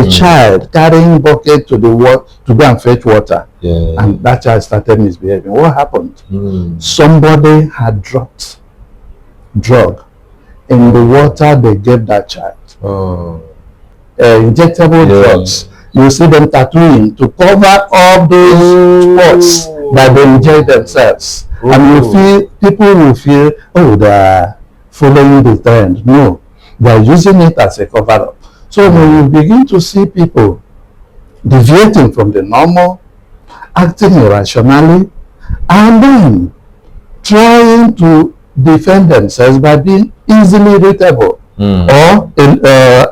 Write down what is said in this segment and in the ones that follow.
A child carrying bucket to the water to go and fetch water, and that child started misbehaving. What happened? Somebody had dropped drug in the water they gave that child. Injectable drugs. You see them tattooing to cover up those spots that they inject themselves. And you feel, people will feel, oh, they are following the trend. No, they are using it as a cover-up. So when you begin to see people deviating from the normal, acting irrationally, and then trying to defend themselves by being easily irritable or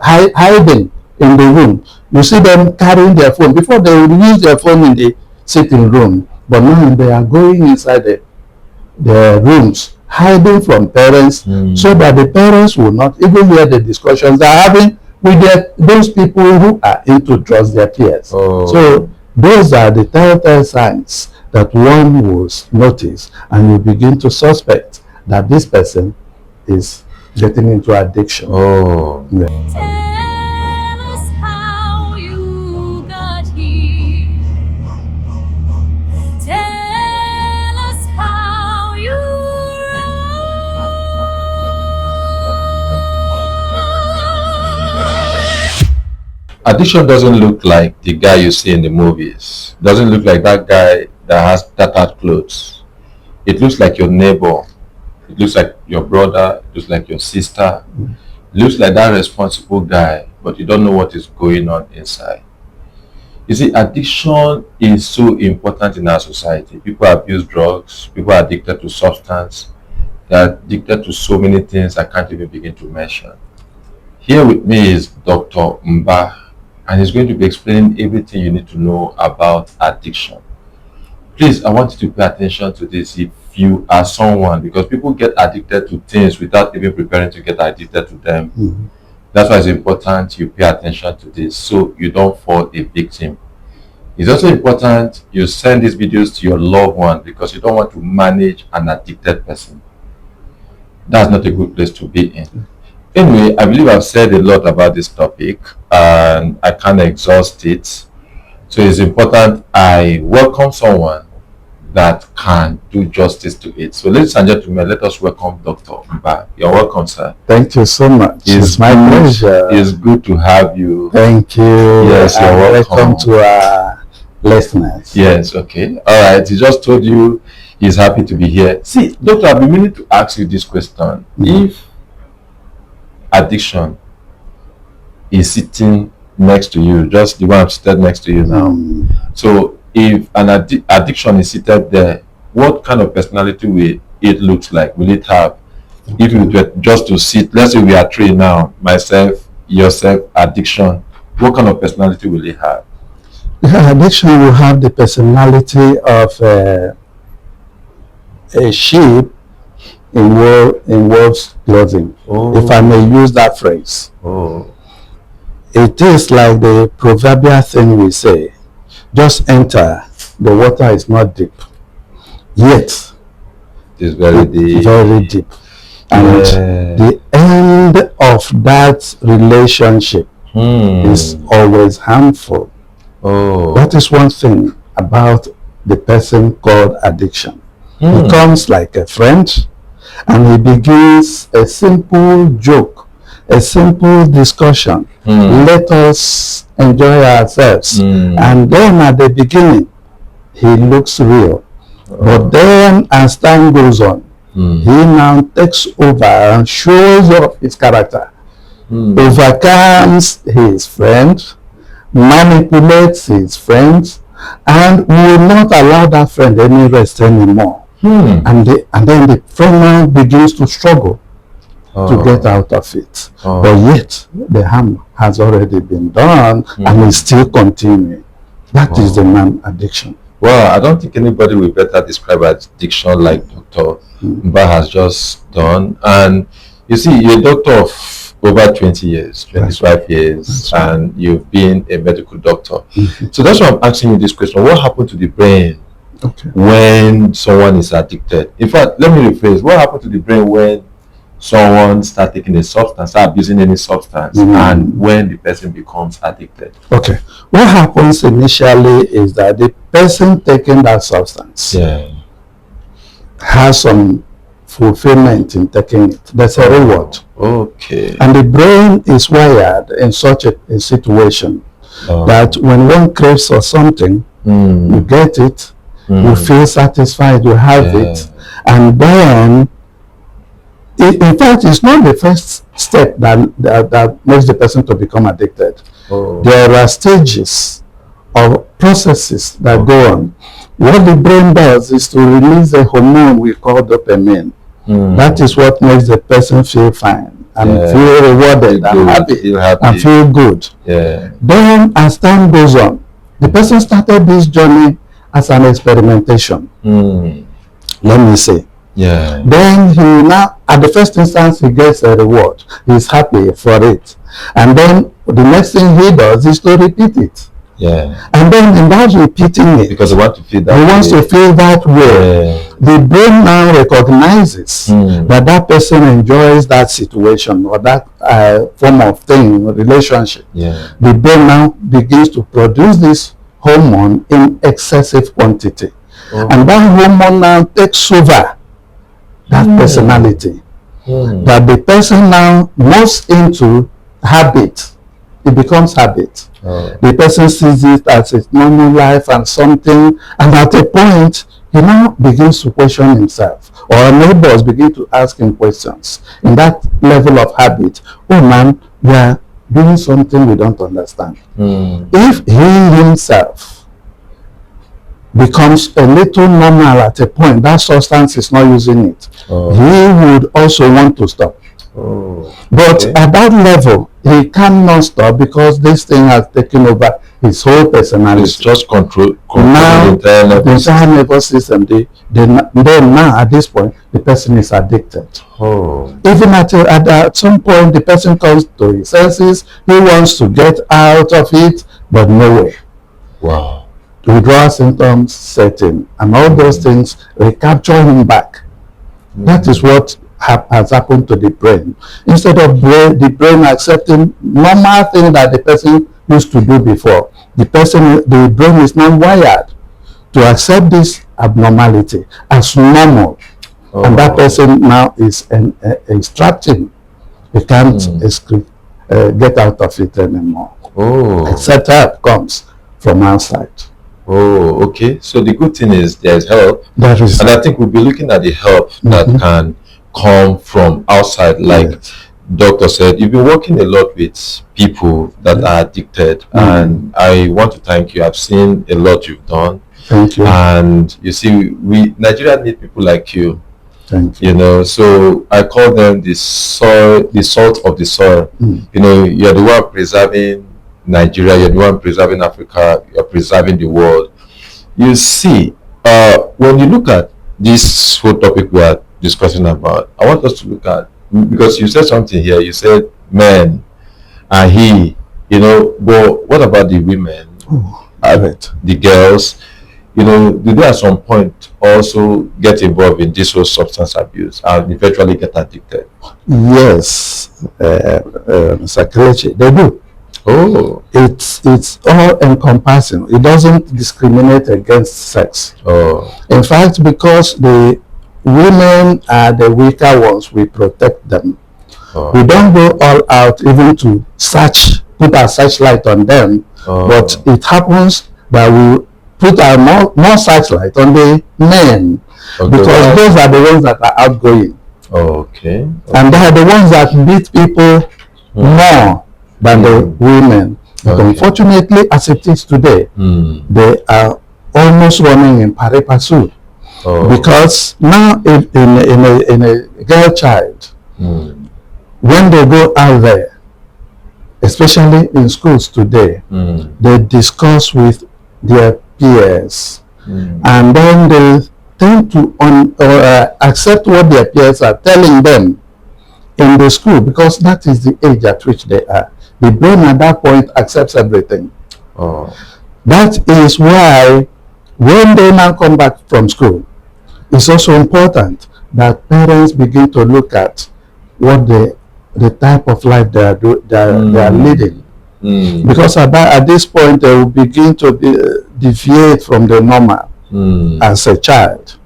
hiding in the room. You see them carrying their phone. Before they would use their phone in the sitting room, but now they are going inside the rooms, hiding from parents, so that the parents will not even hear the discussions they are having with those people who are into drugs, their peers. So those are the telltale signs that one will notice, and you begin to suspect that this person is getting into addiction. Addiction doesn't look like the guy you see in the movies. Doesn't look like that guy that has tattered clothes. It looks like your neighbor. It looks like your brother. It looks like your sister. It looks like that responsible guy, but you don't know what is going on inside. You see, addiction is so important in our society. People abuse drugs. People are addicted to substance. They are addicted to so many things I can't even begin to mention. Here with me is Dr. Mba, and he's going to be explaining everything you need to know about addiction. Please, I want you to pay attention to this if you are someone, because people get addicted to things without even preparing to get addicted to them. That's why it's important you pay attention to this so you don't fall a victim. It's also important you send these videos to your loved one, because you don't want to manage an addicted person. That's not a good place to be in. Anyway, I believe I've said a lot about this topic and I can't exhaust it. So it's important I welcome someone that can do justice to it. So ladies and gentlemen, let us welcome Dr. Mba. You're welcome, sir. Thank you so much. It's my pleasure. It's good to have you. Thank you. Yes, you're welcome. Welcome to our listeners. Yes, okay. All right. He just told you he's happy to be here. See, Doctor, I've been meaning to ask you this question. If addiction is sitting next to you, just the one I'm seated next to you now. So if an addiction is seated there, what kind of personality will it look like? Will it have? If you were just to sit, let's say we are three now, myself, yourself, addiction, what kind of personality will it have? Addiction will have the personality of a sheep in wolf's clothing, if I may use that phrase. It is like the proverbial thing we say, just enter, the water is not deep, yet it is very deep. Very deep. And the end of that relationship is always harmful. That is one thing about the person called addiction. He comes like a friend, and he begins a simple joke, a simple discussion. Let us enjoy ourselves. And then at the beginning, he looks real. But then as time goes on, he now takes over and shows off his character, overcomes his friend, manipulates his friends, and will not allow that friend any rest anymore. And then the friend now begins to struggle to get out of it. But yet, the harm has already been done and is still continuing. That is the man addiction. Well, I don't think anybody will better describe addiction like Dr. Mba has just done. And you see, you're a doctor of over 20 years, 25 years, and you've been a medical doctor. So that's why I'm asking you this question. What happened to the brain when someone is addicted? In fact, let me rephrase. What happened to the brain when someone start taking a substance, start abusing any substance, and when the person becomes addicted? Okay. What happens initially is that the person taking that substance has some fulfillment in taking it. There's a reward. Okay. And the brain is wired in such a situation that when one craves for something, you get it, you feel satisfied, you have it, and then in fact, it's not the first step that makes the person to become addicted. There are stages or processes that go on. What the brain does is to release a hormone we call dopamine. That is what makes the person feel fine and feel rewarded and happy and feel good. Then, as time goes on, the person started this journey as an experimentation. Let me say. Then he now, at the first instance, he gets a reward. He's happy for it. And then the next thing he does is to repeat it. And then in that repeating it, because he wants to feel that he wants to feel that way. The brain now recognizes that person enjoys that situation or that form of thing, relationship. The brain now begins to produce this hormone in excessive quantity. And that hormone now takes over that personality. That the person now moves into habit. It becomes habit. The person sees it as a normal life and something, and at a point, he now begins to question himself, or neighbors begin to ask him questions. In that level of habit, oh man, we are doing something we don't understand. If he himself becomes a little normal at a point, that substance is not using it, he would also want to stop. But at that level, he cannot stop because this thing has taken over his whole personality. It's just control now, the entire nervous system. Then now, at this point, the person is addicted. Even at some point, the person comes to his senses. He wants to get out of it, but no way. Withdrawal symptoms set in, and all those things recapture him back. That is what has happened to the brain. Instead of the brain accepting normal things that the person used to do before, the brain is now wired to accept this abnormality as normal, and that person now is trapped in. He can't get out of it anymore. Except help comes from outside. Okay. So the good thing is there's help, and I think we'll be looking at the help that can come from outside. Like doctor said, you've been working a lot with people that are addicted, and I want to thank you. I've seen a lot you've done. Thank you. And you see, Nigeria need people like you. Thank you. You know, so I call them the salt of the soil. You know, you're the one preserving Nigeria, you're the one preserving Africa, you're preserving the world. You see, when you look at this whole topic we are discussing about, I want us to look at, because you said something here, you said men and he, you know, but what about the women, the girls, you know, do they at some point also get involved in this whole substance abuse and eventually get addicted? Yes, Mr. Kelechi, they do. It's all encompassing. It doesn't discriminate against sex. In fact, because the women are the weaker ones, we protect them. We don't go all out even to put our searchlight on them, but it happens that we put our more searchlight on the men, because those are the ones that are outgoing. And they are the ones that beat people more than the women. But unfortunately, as it is today, they are almost running in pari passu. Because now in a girl child, when they go out there, especially in schools today, they discuss with their peers, and then they tend to accept what their peers are telling them in the school, because that is the age at which they are. The brain at that point accepts everything. That is why when they now come back from school, it's also important that parents begin to look at what the type of life they are leading. Because at this point they will begin to deviate from the normal as a child.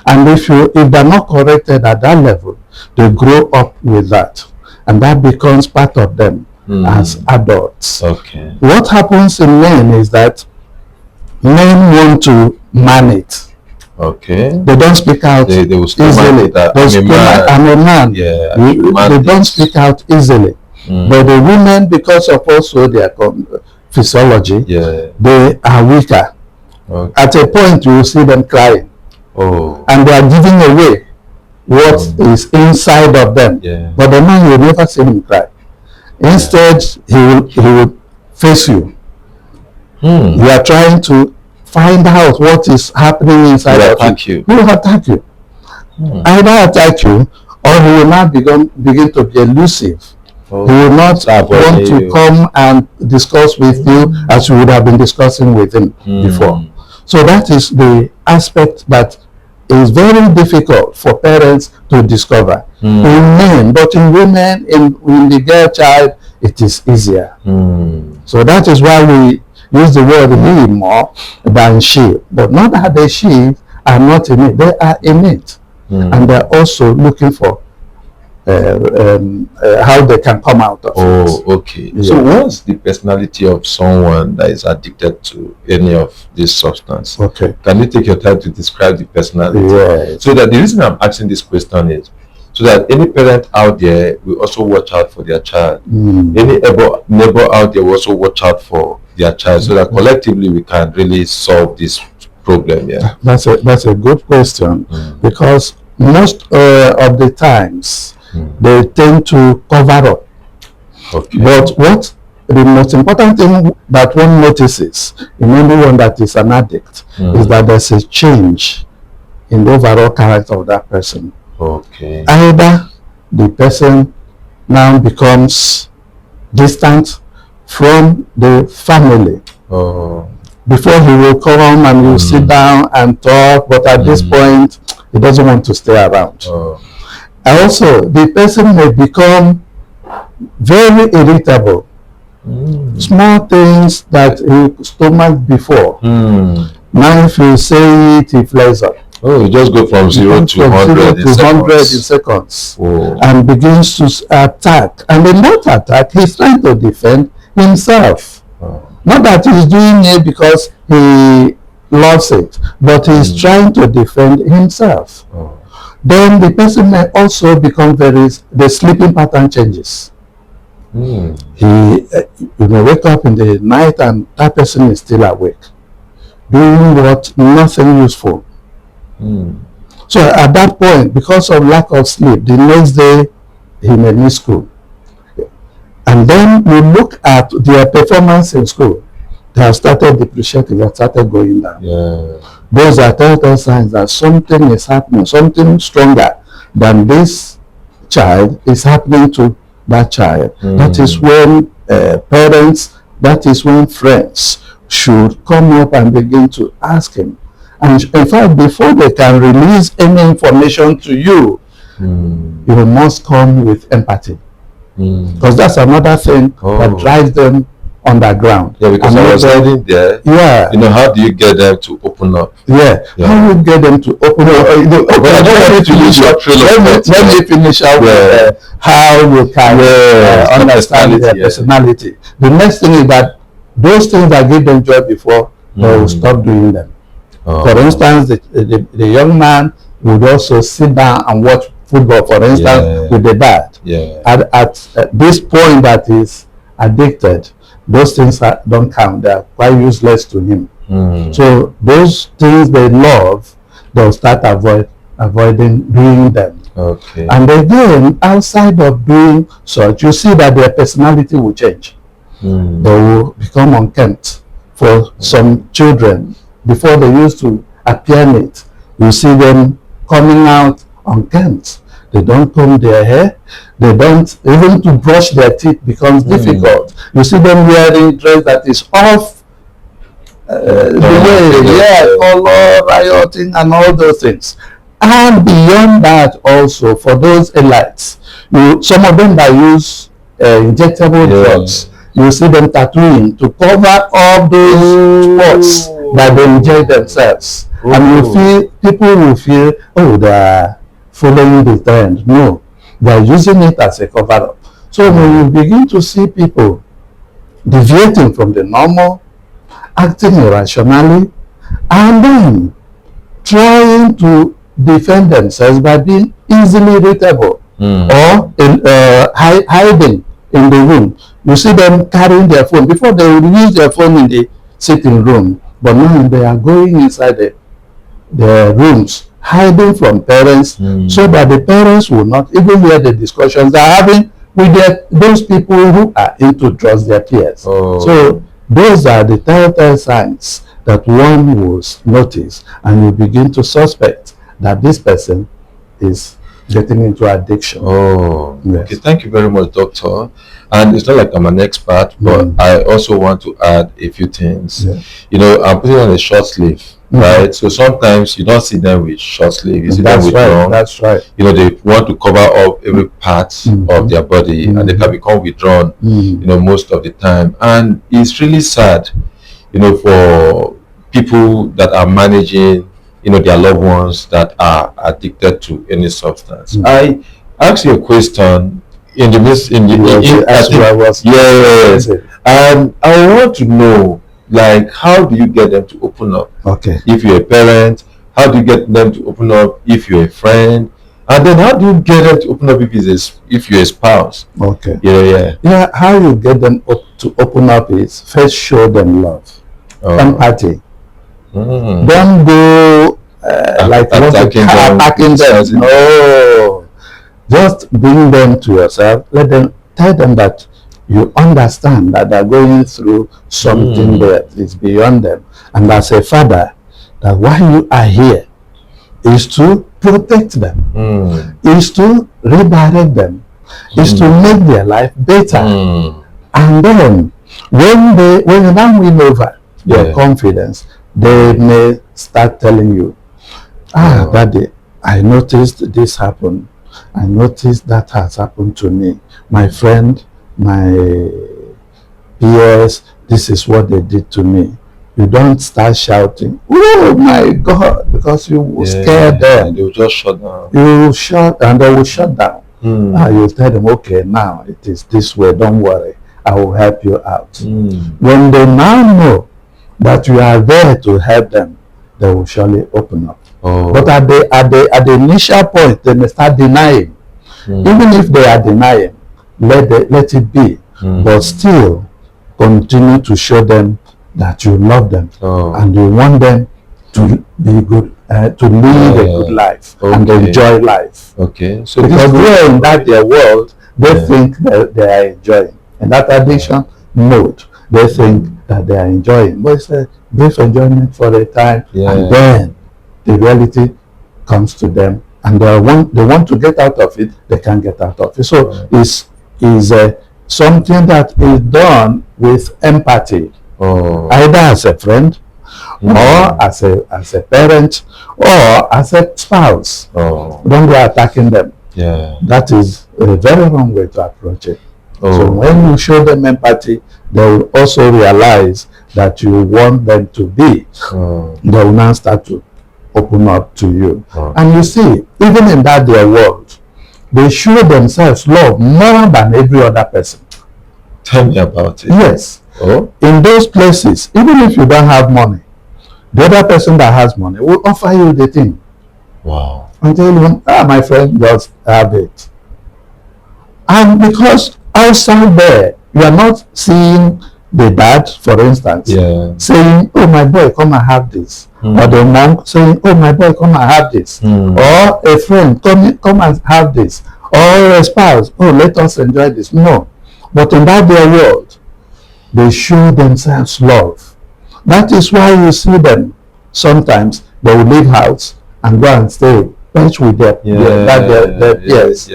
And if they're not corrected at that level, they grow up with that, and that becomes part of them as adults. Okay. What happens in men is that men want to man it. Okay. They don't speak out They will easily. I'm a man. Yeah. They don't speak out easily. But the women, because of also their physiology, they are weaker. Okay. At a point, you will see them crying. Oh. And they are giving away what is inside of them. Yeah. But the man, you will never see him cry. Instead, he will face you. You are trying to find out what is happening inside of you. He will attack you. Either attack you, or he will not begin to be elusive. He will not want to come and discuss with you as you would have been discussing with him before. So that is the aspect that is very difficult for parents to discover in men, but in women, in the girl child, it is easier. So that is why we use the word he more than she. But not that the she are not in it, they are in it. And they're also looking for how they can come out of it. Okay. Yeah. So what's the personality of someone that is addicted to any of this substance? Okay. Can you take your time to describe the personality? Yes. So that the reason I'm asking this question is so that any parent out there will also watch out for their child. Any neighbor out there will also watch out for their child, so that collectively we can really solve this problem. Yeah. That's a good question, because most of the times they tend to cover up. Okay. But what the most important thing that one notices in anyone that is an addict is that there's a change in the overall character of that person. Okay. Either the person now becomes distant from the family. Before he will come and you sit down and talk, but at this point he doesn't want to stay around. Also, the person may become very irritable. Small things that he stomached before. Now if you say it, he flares up. Oh, you just go from 0 to 100 in seconds. And begins to attack. And in that attack, he's trying to defend himself. Not that he's doing it because he loves it, but he's trying to defend himself. Then the person may also become the sleeping pattern changes. You may wake up in the night and that person is still awake, doing what? Nothing useful. So at that point, because of lack of sleep, the next day he may miss school. And then we look at their performance in school. They have started depreciating, they have started going down. Those are telltale signs that something is happening, something stronger than this child is happening to that child. That is when parents, that is when friends should come up and begin to ask him. And in fact, before they can release any information to you, you must come with empathy. Because that's another thing that drives them underground. Yeah, because I was heading there. Yeah. You know, how do you get them to open up? Yeah. How do you get them to open up? Let me finish out with how you can understand their personality. The next thing is that those things that gave them joy before, they will stop doing them. For instance, the young man would also sit down and watch football, for instance, with the dad. At this point that is addicted, those things don't count. They are quite useless to him. So those things they love, they'll start avoiding doing them. And again, outside of doing such, you see that their personality will change. They will become unkempt. For some children, before they used to appear neat, you see them coming out unkempt. They don't comb their hair. They don't, even to brush their teeth becomes difficult. You see them wearing dress that is off the way, color, rioting, and all those things. And beyond that, also for those elites, some of them that use injectable drugs, you see them tattooing to cover up those spots that they inject themselves. And people will feel, oh, they are following the trend. No, they are using it as a cover up. So when you begin to see people deviating from the normal, acting irrationally, and then trying to defend themselves by being easily irritable or hiding in the room. You see them carrying their phone. Before they would use their phone in the sitting room, but now they are going inside the rooms, hiding from parents, so that the parents will not even hear the discussions they're having with those people who are into drugs, their peers. So those are the telltale signs that one will notice, and you begin to suspect that this person is getting into addiction. Yes. Okay, thank you very much, doctor. And it's not like I'm an expert, but I also want to add a few things. You know, I'm putting on a short sleeve, right? So sometimes you don't see them with short sleeve, you see them with long. That's right. You know, they want to cover up every part of their body, and they can become withdrawn, you know, most of the time. And it's really sad, you know, for people that are managing, you know, their loved ones that are addicted to any substance. I asked you a question in the midst, yes, and I want to know, like, how do you get them to open up? Okay. If you're a parent, how do you get them to open up? If you're a friend, and then how do you get them to open up if you're a spouse? Okay. Yeah. How you get them to open up is first show them love, empathy. Don't go attacking them. No, just bring them to yourself. Tell them that you understand that they're going through something that is beyond them, and as a father, that why you are here is to protect them, is to redirect them, is to make their life better. And then when you now win over your confidence, they may start telling you, Daddy, I noticed this happen. I noticed that has happened to me. My friend, my peers, this is what they did to me. You don't start shouting, oh my God, because you will scare them. They will just shut down. You will shut, and they will shut down. You tell them, okay, now it is this way, don't worry, I will help you out. When they now know that you are there to help them, they will surely open up. But at the initial point, they may start denying. Even if they are denying, let it be. But still, continue to show them that you love them and you want them to be good, to live a good life and enjoy life. Okay. So because they're in their world, they think that they are enjoying. In that addiction mode, they think that they are enjoying. But it's a brief enjoyment for a time, and then the reality comes to them, and they want to get out of it. They can't get out of it. So it's something that is done with empathy, either as a friend, or as a parent, or as a spouse. Don't go attacking them. That is a very wrong way to approach it. So when you show them empathy, they will also realize that you want them to be. They will now start to open up to you. And you see, even in that their world, they show themselves love more than every other person. Tell me about it. Yes. In those places, even if you don't have money, the other person that has money will offer you the thing. Wow. And tell you, my friend, just have it. And because outside there, you are not seeing the dad, for instance, saying, oh, my boy, come and have this. Or the mom saying, oh, my boy, come and have this. Or a friend, come and have this. Or a spouse, oh, let us enjoy this. No. But in that their world, they show themselves love. That is why you see them. Sometimes they will leave house and go and stay with their peers.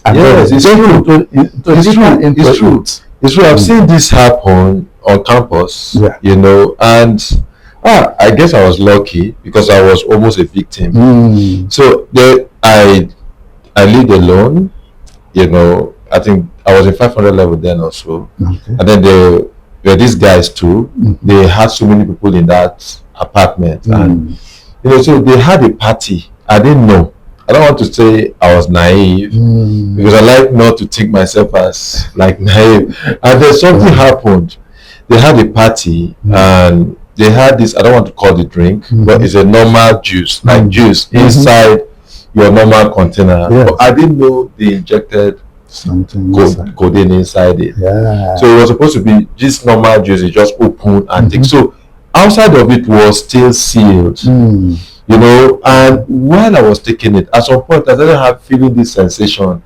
And it's true. It's true. It's true. I've seen this happen on campus, you know, and I guess I was lucky because I was almost a victim. So I lived alone. I think I was in 500 level then or so. Okay. And then there were these guys too. They had so many people in that apartment, and so they had a party. I didn't know. I don't want to say I was naive because I like not to think myself as like naive. And then something happened. They had a party and they had this. I don't want to call it drink, but it's a normal juice, like juice inside your normal container. Yes. But I didn't know they injected Something codeine inside it. Yeah. So it was supposed to be just normal juice. It just open and take. So outside of it was still sealed. And while I was taking it, at some point I started feeling this sensation.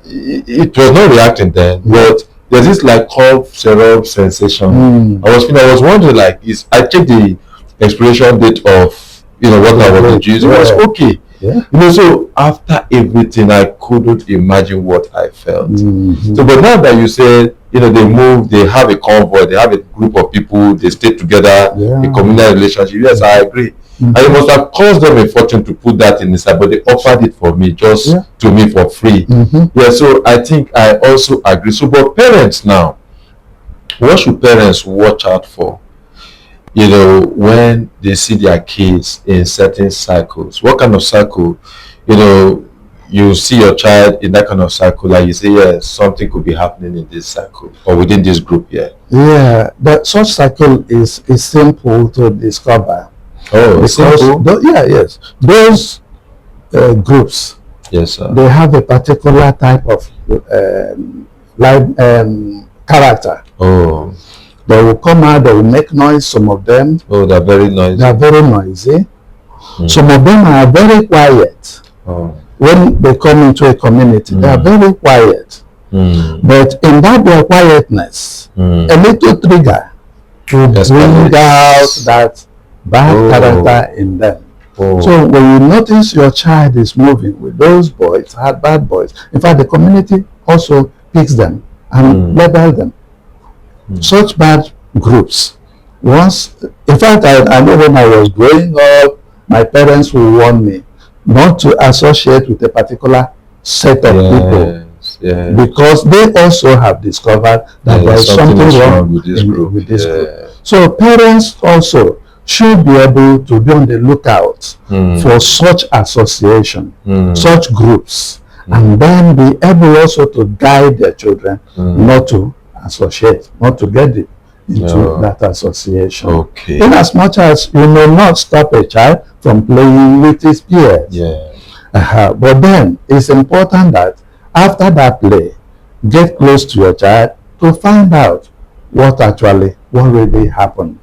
It was not reacting then, but there's this like cough syrup sensation. I was wondering, like, I checked the expiration date of what I was using. It was okay. Yeah. So after everything, I couldn't imagine what I felt. So, but now that you said, they move, they have a convoy, they have a group of people, they stay together, a communal relationship. Yes, I agree. And it must have cost them a fortune to put that in inside, but they offered it for me, just to me for free. So I think I also agree. So, but parents now, what should parents watch out for? When they see their kids in certain cycles. What kind of cycle? You see your child in that kind of cycle, like you say, yes, something could be happening in this cycle or within this group here. Yeah, that such cycle is simple to discover. Oh, because simple? Yes. Those groups, Yes, sir. they have a particular type of character. Oh. They will come out, they will make noise, some of them. Oh, they're very noisy. They are very noisy. Some of them are very quiet. Oh. When they come into a community, they are very quiet. But in that their quietness, a little trigger to bring out that bad character in them. So when you notice your child is moving with those boys, bad boys, in fact the community also picks them and label them. Such bad groups. In fact, I know when I was growing up, my parents would warn me not to associate with a particular set of people. Because they also have discovered that there is something wrong with this group. So parents also should be able to be on the lookout for such association, such groups, and then be able also to guide their children not to associate, not to get into that association. Okay. In as much as you may not stop a child from playing with his peers. But then it's important that after that play, get close to your child to find out what really happened.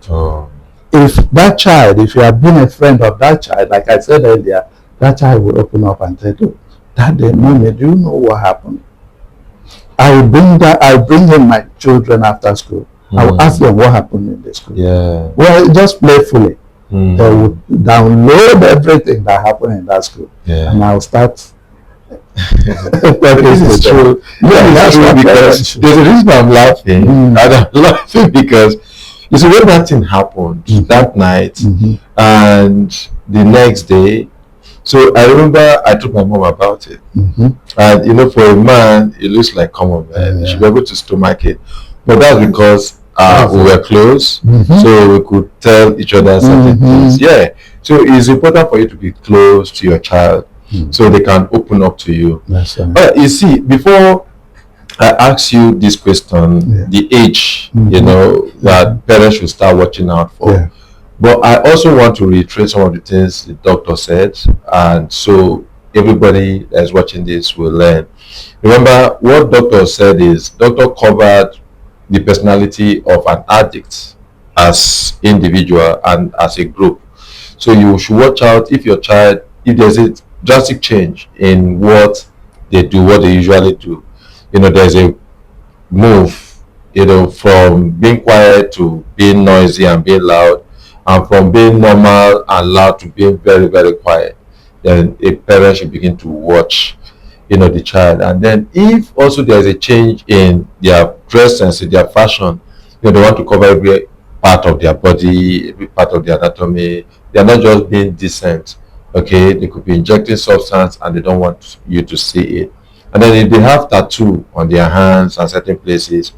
If that child, if you have been a friend of that child, like I said earlier, that child will open up and tell you, that day, mommy, do you know what happened? I will bring in my children after school. I will ask them what happened in the school. Well, just playfully. They will download everything that happened in that school. And I'll start. This is true. That's true, because there's a reason I'm laughing. And I'm laughing because you see, when that thing happened that night and the next day, so I remember I told my mom about it. And for a man, it looks like common man. You should be able to stomach it. But that's because we were close, so we could tell each other certain things. So it's important for you to be close to your child so they can open up to you. You see, before I ask you this question, the age, that parents should start watching out for. But I also want to reiterate some of the things the doctor said, and so everybody that's watching this will learn. Remember, what doctor said is, doctor covered the personality of an addict as individual and as a group. So you should watch out if your child, if there's a drastic change in what they do, what they usually do. There's a move, from being quiet to being noisy and being loud, and from being normal and loud to being very, very quiet. Then a parent should begin to watch, the child. And then if also there's a change in their dress sense, in their fashion, they want to cover part of their body, every part of their anatomy. They are not just being decent. Okay, they could be injecting substance and they don't want you to see it. And then if they have tattoo on their hands and certain places,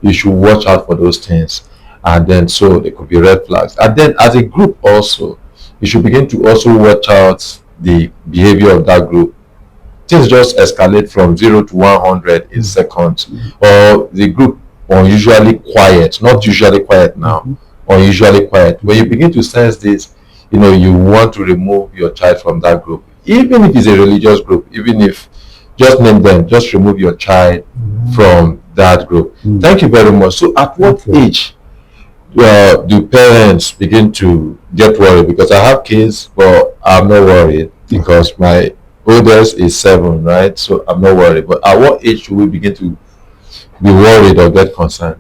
you should watch out for those things. And then so there could be red flags. And then as a group also, you should begin to also watch out the behavior of that group. Things just escalate from 0 to 100 in seconds, or the group unusually quiet, not usually quiet now, unusually quiet. When you begin to sense this, you want to remove your child from that group, even if it's a religious group, even if just name them, just remove your child from that group. Thank you very much. So at what age do parents begin to get worried? Because I have kids, but I'm not worried because my oldest is 7, right? So I'm not worried. But at what age should we begin to be worried or get concerned?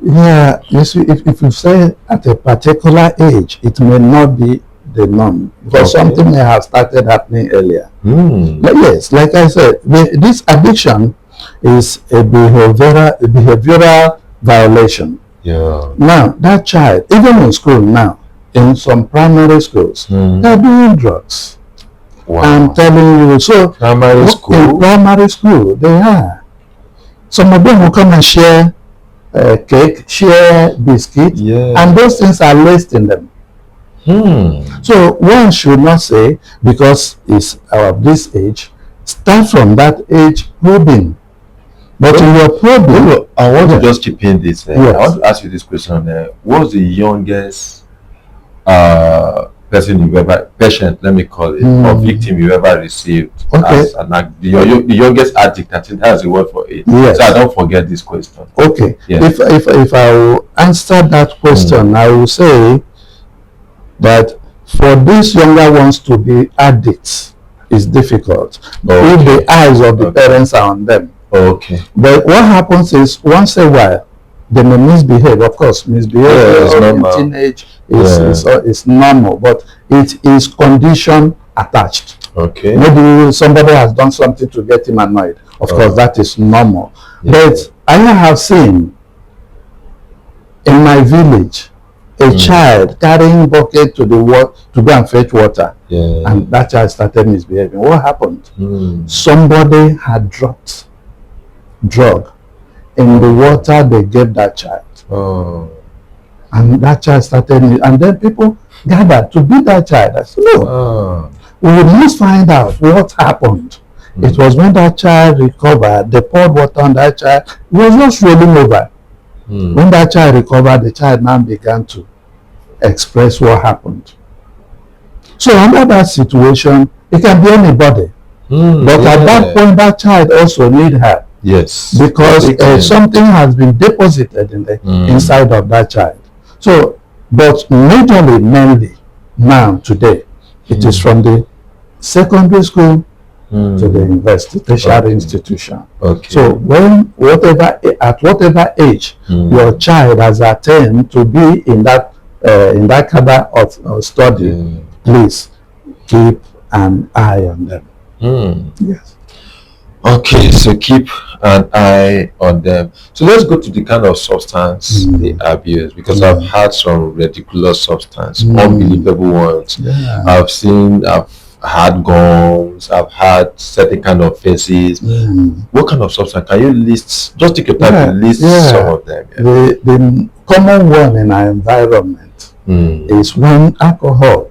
Yeah, you see, if you say at a particular age, it may not be the norm because something may have started happening earlier. But yes, like I said, this addiction is a behavioral violation. Yeah. Now, that child, even in school now, in some primary schools, they're doing drugs. Wow. I'm telling you. So, Primary in school? primary school, they are. Some of them will come and share cake, share biscuit, and those things are laced in them. So one should not say, because it's of this age, start from that age probing. But in your probing, I want to just keep in this. Yes. I want to ask you this question. What's the youngest patient, let me call it, or victim you ever received as the youngest addict? I think that's the word for it. Yes. So I don't forget this question. Okay. Yes. If I will answer that question, I will say that for these younger ones to be addicts is difficult if the eyes of the parents are on them. Okay. But what happens is, once a while, they may misbehave. Of course, misbehavior in teenage is normal, but it is condition attached. Okay. Maybe somebody has done something to get him annoyed. Of course, that is normal. But I have seen in my village a child carrying bucket to go and fetch water, and that child started misbehaving. What happened? Somebody had dropped drug in the water they gave that child. And that child started, and then people gathered to beat that child. I said, no, we must find out what happened. It was when that child recovered, they poured water on that child. It was just rolling over. When that child recovered, the child now began to express what happened. So under that situation, it can be anybody. But at that point, that child also need help. Yes. Because something has been deposited in the inside of that child. So, but mainly now, today, it is from the secondary school to the university, tertiary institution. So at whatever age your child has attained to be in that cadre of study, please keep an eye on them. Yes. Okay, so keep an eye on them. So let's go to the kind of substance they abuse, because I've had some ridiculous substance, unbelievable ones. I've had gums, I've had certain kind of faces. What kind of substance? Can you list, just take your time to list some of them? The common one in our environment is one alcohol.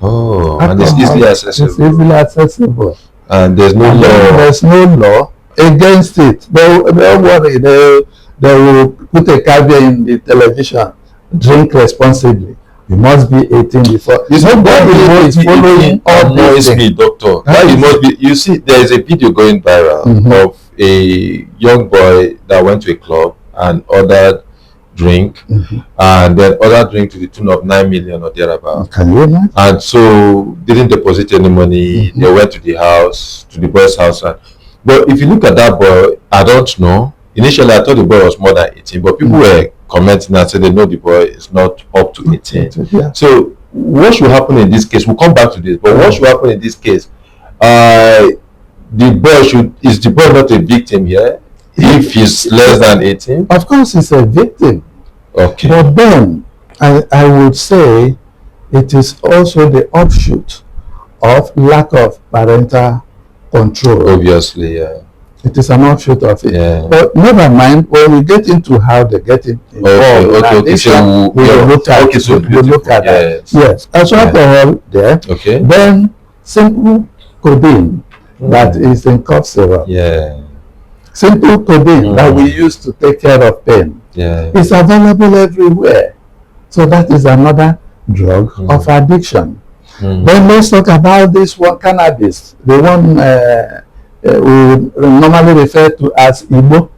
And it's easily accessible. It's easily accessible. And there's no law. There's no law against it. Don't worry. They will put a caveat in the television. Drink responsibly. You must be 18 before. Nobody is following all these things. Doctor. That must be. You see, there is a video going viral of a young boy that went to a club and ordered drink, and then ordered drink to the tune of 9 million or thereabout. Can you imagine? And so didn't deposit any money. They went to the house, to the boy's house. But if you look at that boy, I don't know. Initially, I thought the boy was more than 18, but people were commenting and said they know the boy is not up to 18. So what should happen in this case? We'll come back to this, but what should happen in this case? Is the boy not a victim here if he's less than 18? Of course, he's a victim. Okay. But then I would say it is also the offshoot of lack of parental control. Obviously, yeah. It is an offshoot of it. Yeah. But never mind, when we get into how they get it involved, Okay. So we will look at okay, so we will look at that. yes. Yes, as alcohol there. Okay. Then simple codeine that is in cough syrup. Yeah. Simple codeine that we use to take care of pain. Yeah. It's available everywhere. So that is another drug of addiction. Then let's talk about this one, cannabis, the one we normally refer to as Igbo.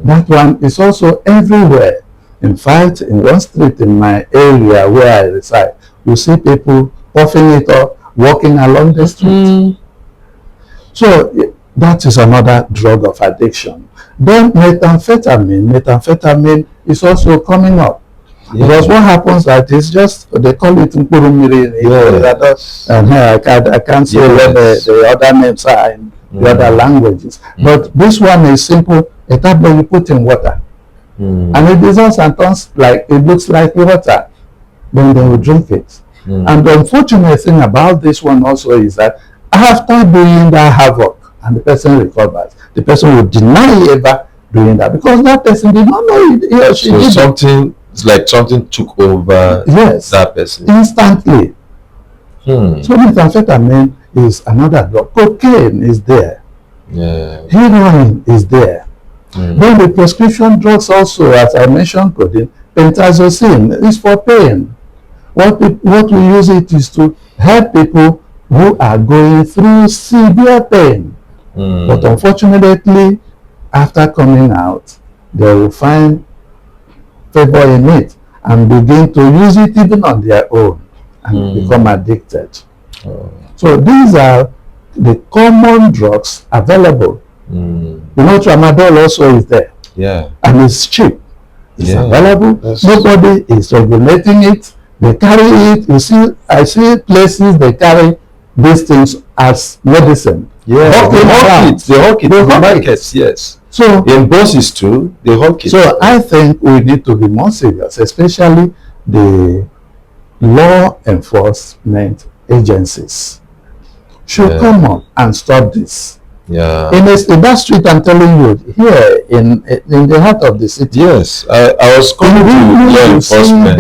That one is also everywhere. In fact, in one street in my area where I reside, you see people puffing it up, walking along the street. So that is another drug of addiction. Then methamphetamine is also coming up. Yeah. Because what happens that is just, they call it Nkurumiri. Yes. I can't say what the other names are in the other languages. But this one is simple, a tablet you put in water. And it dissolves and turns like, it looks like water. Then they will drink it. And the unfortunate thing about this one also is that after doing that havoc and the person recovers, the person will deny ever doing that because that person did not know it. He or she did something. It's like something took over that person. Instantly. So methamphetamine is another drug. Cocaine is there. Yeah. Heroin is there. Then the prescription drugs also, as I mentioned, codeine, pentazocine is for pain. What we use it is to help people who are going through severe pain. But unfortunately, after coming out, they will find favor in it and begin to use it even on their own and become addicted. So these are the common drugs available. Tramadol also is there. Yeah. And it's cheap. It's available. Nobody is regulating it. They carry it. You see, I see places they carry these things as medicine. Yeah. They hawk it in the markets, yes. So in buses too, they hawk it. So I think we need to be more serious, especially the law enforcement agencies should come up and stop this. Yeah. In that street, I'm telling you, here in the heart of the city. Yes, I was coming to law enforcement.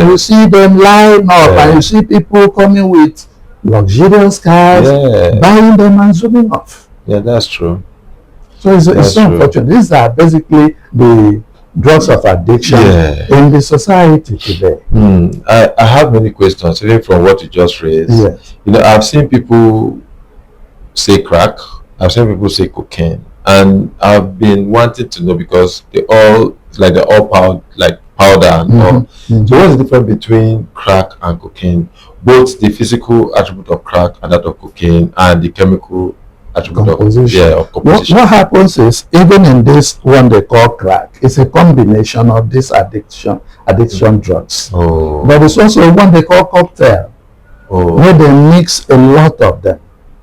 You see them line up, and you see people coming with luxurious cars, buying them and zooming off. Yeah, that's true. So it's so unfortunate. These are basically the drugs of addiction in the society today. I have many questions, even from what you just raised. Yes. I've seen people say crack. I've seen people say cocaine, and I've been wanting to know because they're all powder, and all. So what's the difference between crack and cocaine? Both the physical attribute of crack and that of cocaine, and the chemical attribute of composition. What happens is, even in this one they call crack, it's a combination of these addiction drugs. But it's also one they call cocktail, where they mix a lot of them.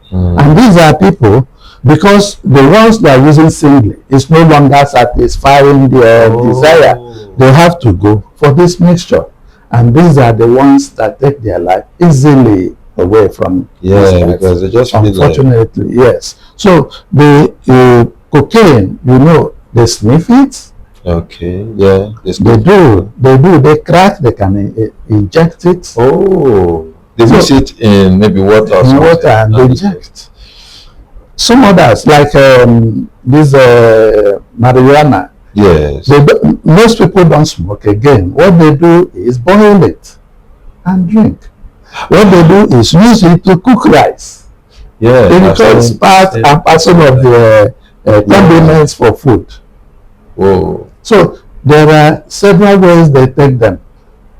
And these are people, because the ones they are using singly is no longer satisfying their desire, they have to go for this mixture. And these are the ones that take their life easily away from because they just unfortunately yes. So the cocaine, they sniff it. They crack, they can inject it. They mix it in maybe water and they inject. Some others, like this marijuana, most people don't smoke again. What they do is boil it and drink. What they do is use it to cook rice. It becomes part and parcel of the condiments for food. So there are several ways they take them,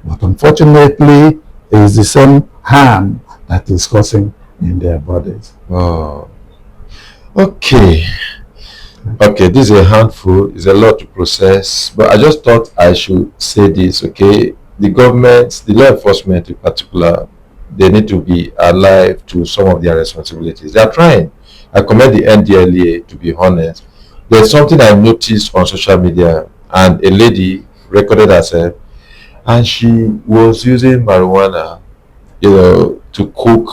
but unfortunately, it is the same harm that is causing in their bodies. Okay, this is a handful. It's a lot to process, but I just thought I should say this. The government, the law enforcement in particular, they need to be alive to some of their responsibilities. They are trying. I commend the NDLEA, to be honest. There's something I noticed on social media, and a lady recorded herself, and she was using marijuana, to cook,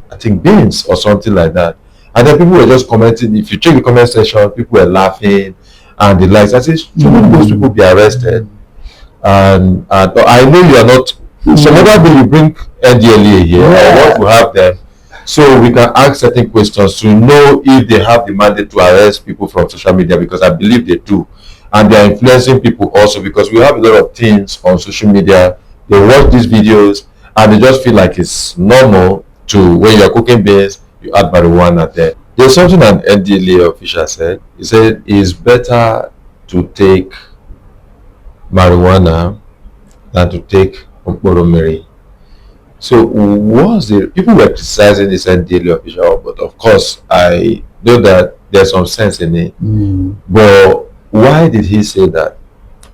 I think beans or something like that. And then people were just commenting. If you check the comment section, people were laughing and the likes. I said, shouldn't those people be arrested? And I know you are not. So maybe you bring NDLA here. I want to have them so we can ask certain questions to know if they have the mandate to arrest people from social media, because I believe they do. And they are influencing people also, because we have a lot of things on social media. They watch these videos and they just feel like it's normal to, when you're cooking beans, you add marijuana there. There's something an NDLA official said. He said it's better to take marijuana than to take Mporomiri. So was the people were criticizing this NDLA official, but of course I know that there's some sense in it. But why did he say that?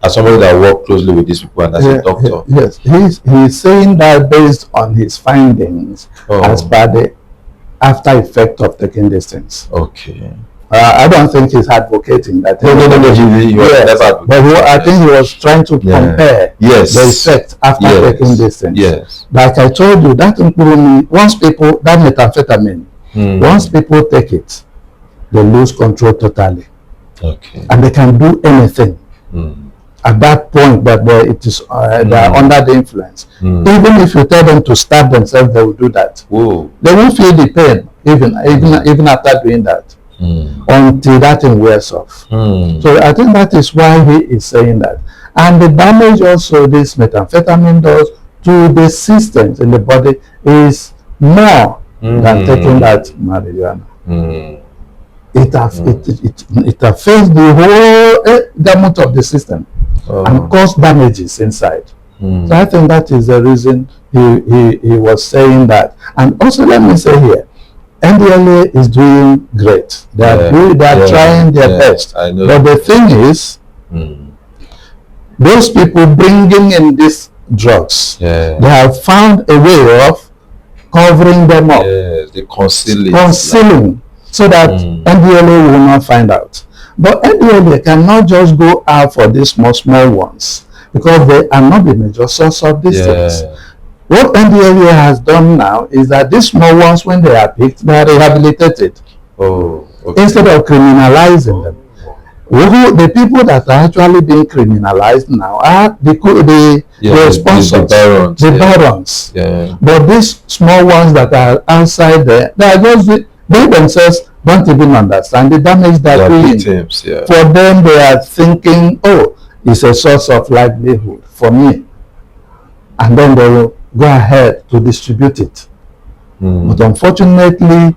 As somebody that worked closely with these people and as a doctor. Yes, he's saying that based on his findings as per the after effect of taking these things. Okay. I don't think he's advocating that. No. He was never advocating. But I think he was trying to compare the effect after taking these things. Yes. Like I told you, that Nkurumi, once people, that methamphetamine, once people take it, they lose control totally. Okay. And they can do anything. At that point, that it is they are under the influence. Even if you tell them to stab themselves, they will do that. Whoa. They won't feel the pain even after doing that. Until that thing wears off. So I think that is why he is saying that. And the damage also this methamphetamine does to the systems in the body is more than taking that marijuana. It affects the whole gamut of the system and cause damages inside. So I think that is the reason he was saying that. And also let me say here, NDLA is doing great. They are trying their best. I know. But the thing is, those people bringing in these drugs, they have found a way of covering them up. Yes, they concealing, so that NDLA will not find out. But NDLA cannot just go out for these small ones, because they are not the major source of these things. What NDLA has done now is that these small ones, when they are picked, they are rehabilitated. Instead of criminalizing them. The people that are actually being criminalized now are the sponsors, the barons. But these small ones that are outside there, they themselves don't even understand the damage they're doing. For them, they are thinking, oh, it's a source of livelihood for me. And then they will go ahead to distribute it. But unfortunately,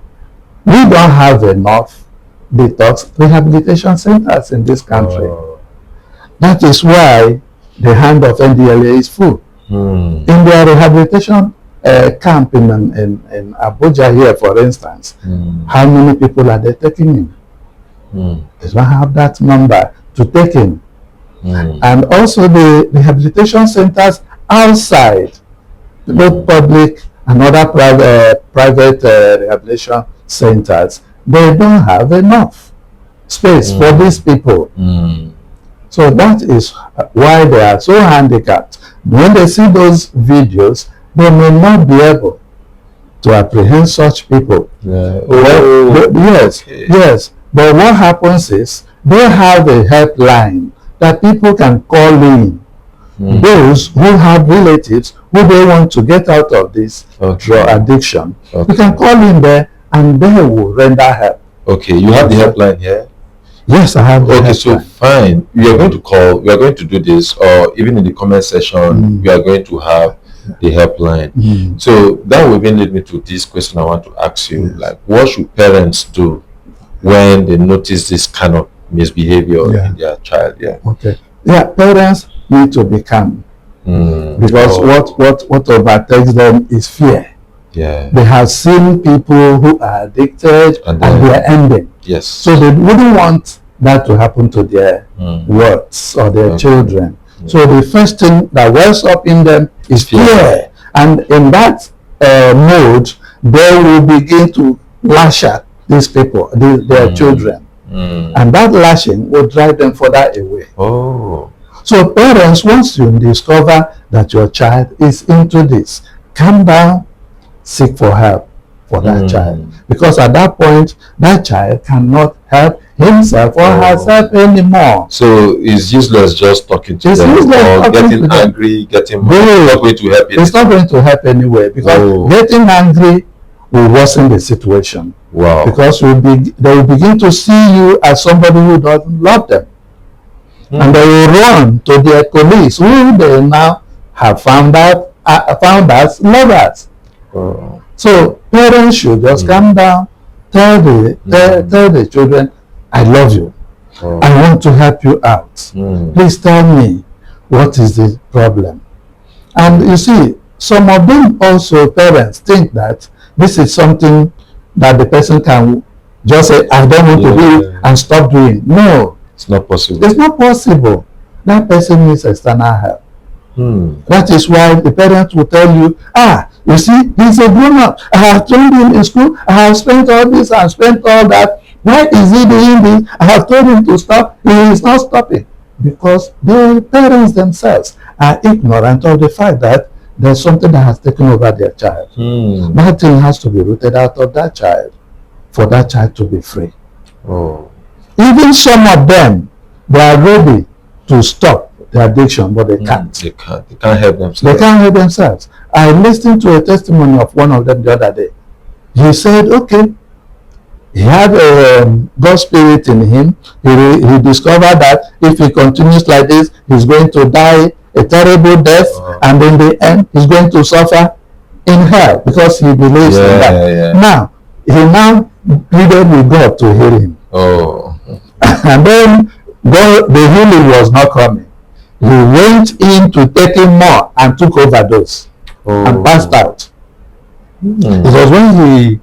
we don't have enough detox rehabilitation centers in this country. That is why the hand of NDLA is full. In their rehabilitation camp in Abuja here, for instance, how many people are they taking in? They don't have that number to take in. And also the rehabilitation centers outside, both public and other private rehabilitation centers, they don't have enough space for these people. So that is why they are so handicapped. When they see those videos, they may not be able to apprehend such people. Yes. But what happens is they have a helpline that people can call in. Those who have relatives who they want to get out of this drug addiction, you can call in there and they will render help. Okay, you have the helpline here? Yes, I have the helpline. So fine. We are going to call, we are going to do this, or even in the comment section, we are going to have the helpline. So that will even lead me to this question I want to ask you. Like, what should parents do when they notice this kind of misbehavior in their child? Parents need to be calm, because what overtakes them is fear. They have seen people who are addicted and they are ending. So they wouldn't want that to happen to their words or their children. So the first thing that wells up in them is fear. And in that mode, they will begin to lash at these people, their children. And that lashing will drive them further away. So parents, once you discover that your child is into this, calm down, seek for help for that child. Because at that point, that child cannot help himself or herself anymore. So it's useless just talking to It's them useless or talking getting to them. angry, getting mad. It's not going to help it. It's not going to help anywhere, because getting angry will worsen the situation. Wow. Because they will begin to see you as somebody who doesn't love them. And they will run to their colleagues who they now have found as lovers. So parents should just calm down, tell the children, I love you. I want to help you out. Please tell me, what is the problem? And you see, some of them also, parents, think that this is something that the person can just say, I don't want to do it, and stop doing. No. It's not possible. It's not possible. That person needs external help. That is why the parents will tell you, you see, he's a grown-up. I have trained him in school. I have spent all this and spent all that. Why is he doing this? I have told him to stop. He is not stopping. Because the parents themselves are ignorant of the fact that there's something that has taken over their child. That thing has to be rooted out of that child for that child to be free. Even some of them, they are ready to stop the addiction, but they can't. They can't help themselves. They can't help themselves. I listened to a testimony of one of them the other day. He said, okay, he had a God spirit in him. He discovered that if he continues like this, he's going to die a terrible death, and in the end, he's going to suffer in hell, because he believes in that. Now, he pleaded with God to heal him. And then the healing was not coming. He went into taking more and took overdose and passed out. It was when he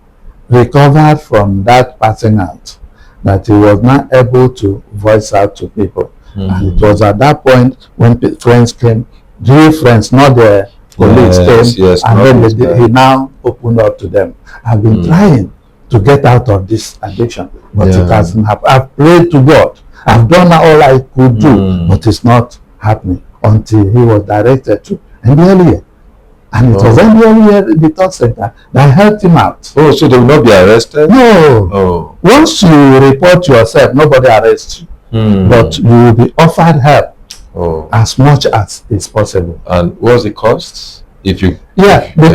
recovered from that passing out that he was not able to voice out to people. And it was at that point when friends came, real friends, not the colleagues, came, and then he now opened up to them. I've been trying to get out of this addiction, but it hasn't happened. I've prayed to God. I've done all I could do, but it's not happening until he was directed to NDLEA. And it was NDLEA, the thought center, that helped him out. So they will not be arrested? No. Once you report yourself, nobody arrests you. But you will be offered help as much as is possible. And what's the cost? The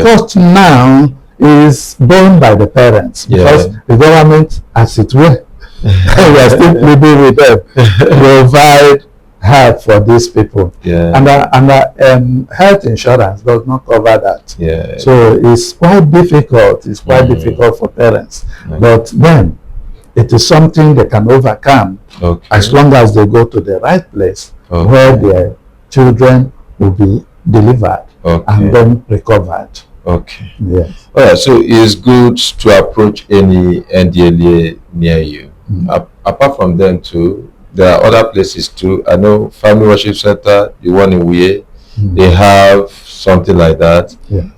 cost now is borne by the parents, because the government, as it were, we are still living with them, provide help for these people. And health insurance does not cover that. So it's quite difficult. It's quite difficult for parents. But then it is something they can overcome as long as they go to the right place where their children will be delivered and then recovered. Yes. All right. So it's good to approach any NDLEA near you. Apart from them too, there are other places too. I know Family Worship Center, the one in Uye, they have something like that.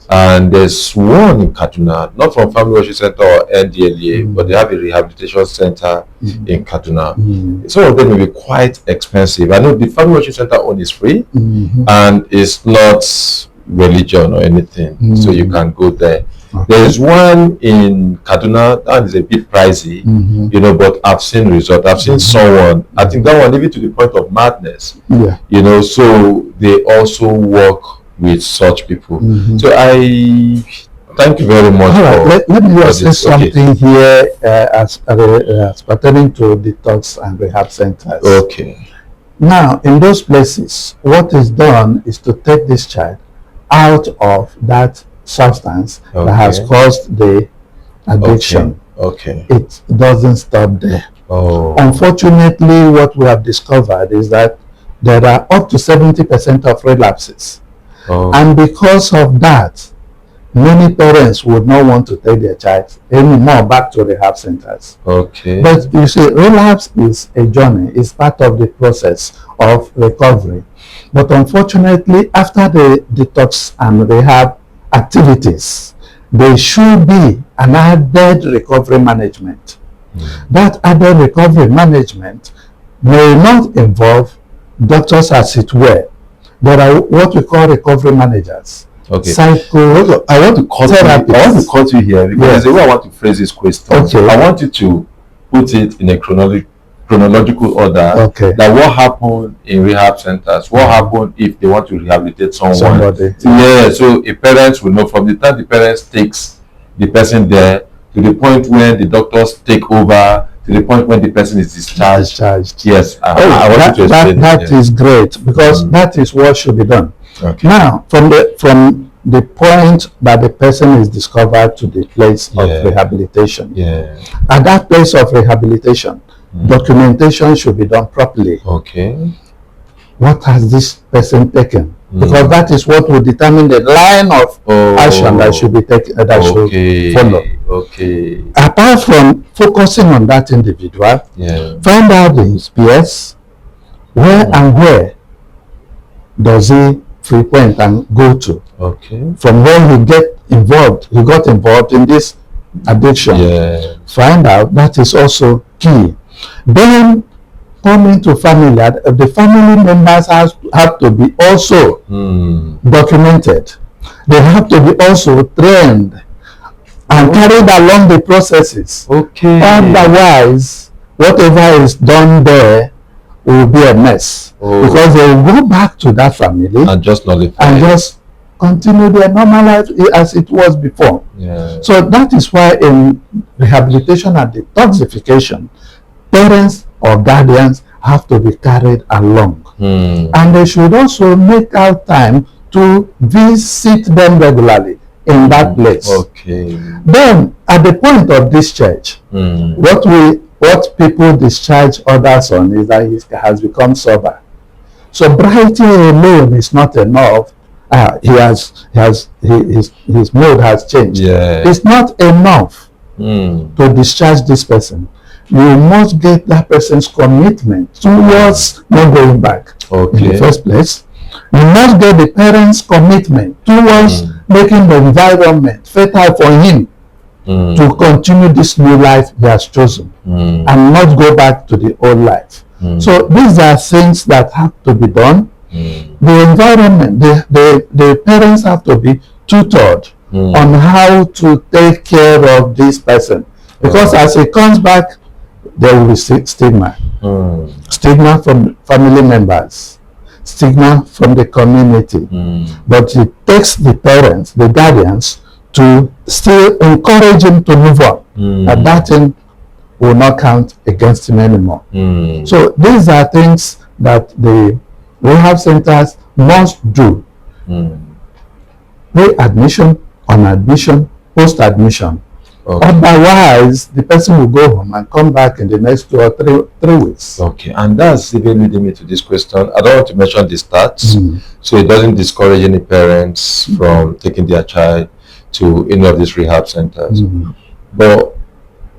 And there's one in Kaduna, not from Family Worship Center or NDLEA, but they have a rehabilitation center in Kaduna. Some of them will be quite expensive. I know the Family Worship Center one is free, and it's not religion or anything, so you can go there. There's one in Kaduna that is a bit pricey, but I've seen results. I've seen someone, I think that one even to the point of madness, so they also work with such people. So I thank you very much. Let me just say something here as pertaining to detox and rehab centers. Now, in those places, what is done is to take this child out of that substance that has caused the addiction. It doesn't stop there. Unfortunately, what we have discovered is that there are up to 70% of relapses. And because of that, many parents would not want to take their child anymore back to rehab centers. But you see, relapse is a journey, it's part of the process of recovery. But unfortunately, after the detox and rehab activities, there should be an added recovery management. That added recovery management may not involve doctors as it were. There are what we call recovery managers. Okay. I want to cut you here because there's a way I want to phrase this question. Okay. I want you to put it in a chronological order. Okay. Like what happened in rehab centers? What happened if they want to rehabilitate someone? Somebody. Yeah. So a parent will know from the time the parents takes the person there to the point when the doctors take over to the point when the person is discharged. Yes. I want you to explain that is great because that is what should be done. Okay. Now, from the point that the person is discovered to the place of rehabilitation. Yeah. At that place of rehabilitation, documentation should be done properly. Okay. What has this person taken? Because that is what will determine the line of action that should be taken, that should follow. Okay. Apart from focusing on that individual, find out his peers, where does he frequent and go to. Okay. From when he got involved in this addiction. Yeah. Find out, that is also key. Then coming to family, the family members have to be also documented. They have to be also trained and carried along the processes. Okay. Otherwise, whatever is done there will be a mess because they will go back to that family and just nullify and just continue their normal life as it was before. Yeah. So that is why in rehabilitation and detoxification, parents or guardians have to be carried along, and they should also make out time to visit them regularly in that place. Okay. Then at the point of discharge, what people discharge others on is that he has become sober. Sobriety alone is not enough. His mood has changed. Yeah. It's not enough to discharge this person. You must get that person's commitment towards not going back in the first place. You must get the parents' commitment towards making the environment fertile for him to continue this new life he has chosen and not go back to the old life. So these are things that have to be done. The environment, the parents have to be tutored on how to take care of this person, because as he comes back, there will be stigma. Stigma from family members, stigma from the community. But it takes the parents, the guardians, to still encourage him to move on. And that thing will not count against him anymore. So these are things that the rehab centers must do. Pre-admission, on admission, post-admission. Otherwise, the person will go home and come back in the next 2 or 3 weeks. Okay, and that's even leading me to this question. I don't want to mention the stats, so it doesn't discourage any parents from taking their child to any of these rehab centers. But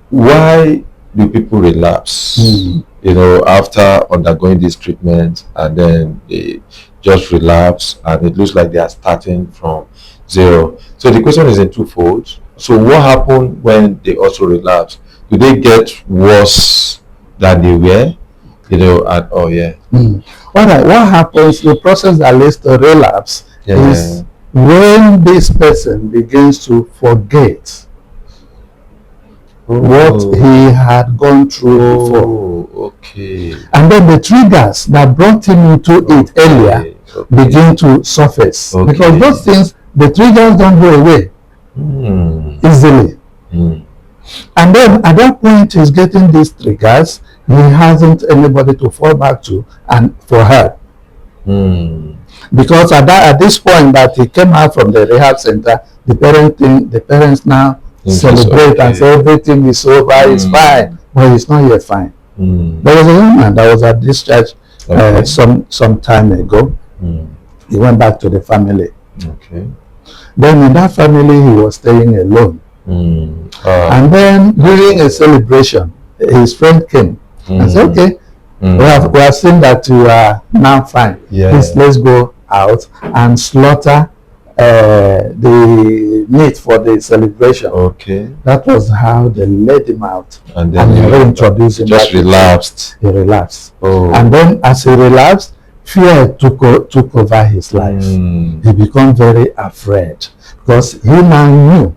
why do people relapse? You know, after undergoing this treatment, and then they just relapse, and it looks like they are starting from zero. So the question is in twofold. So what happened when they also relapse? Do they get worse than they were? You know, and all right. What happens? The process that leads to relapse is when this person begins to forget what he had gone through before. Okay. And then the triggers that brought him into it earlier begin to surface. Because those things, the triggers don't go away easily. And then at that point he's getting these triggers, he hasn't anybody to fall back to and for her. Because at this point that he came out from the rehab center, the parents now celebrate and say everything is over, it's fine, but it's not yet fine. There was a young man that was at discharge some time ago. He went back to the family. Then in that family he was staying alone. And then during a celebration, his friend came and said, okay, we have seen that you are now fine. Let's go out and slaughter the meat for the celebration. That was how they led him out, and then they reintroduced him. Just relapsed. He relapsed. And then as he relapsed, fear took over his life. He became very afraid because he now knew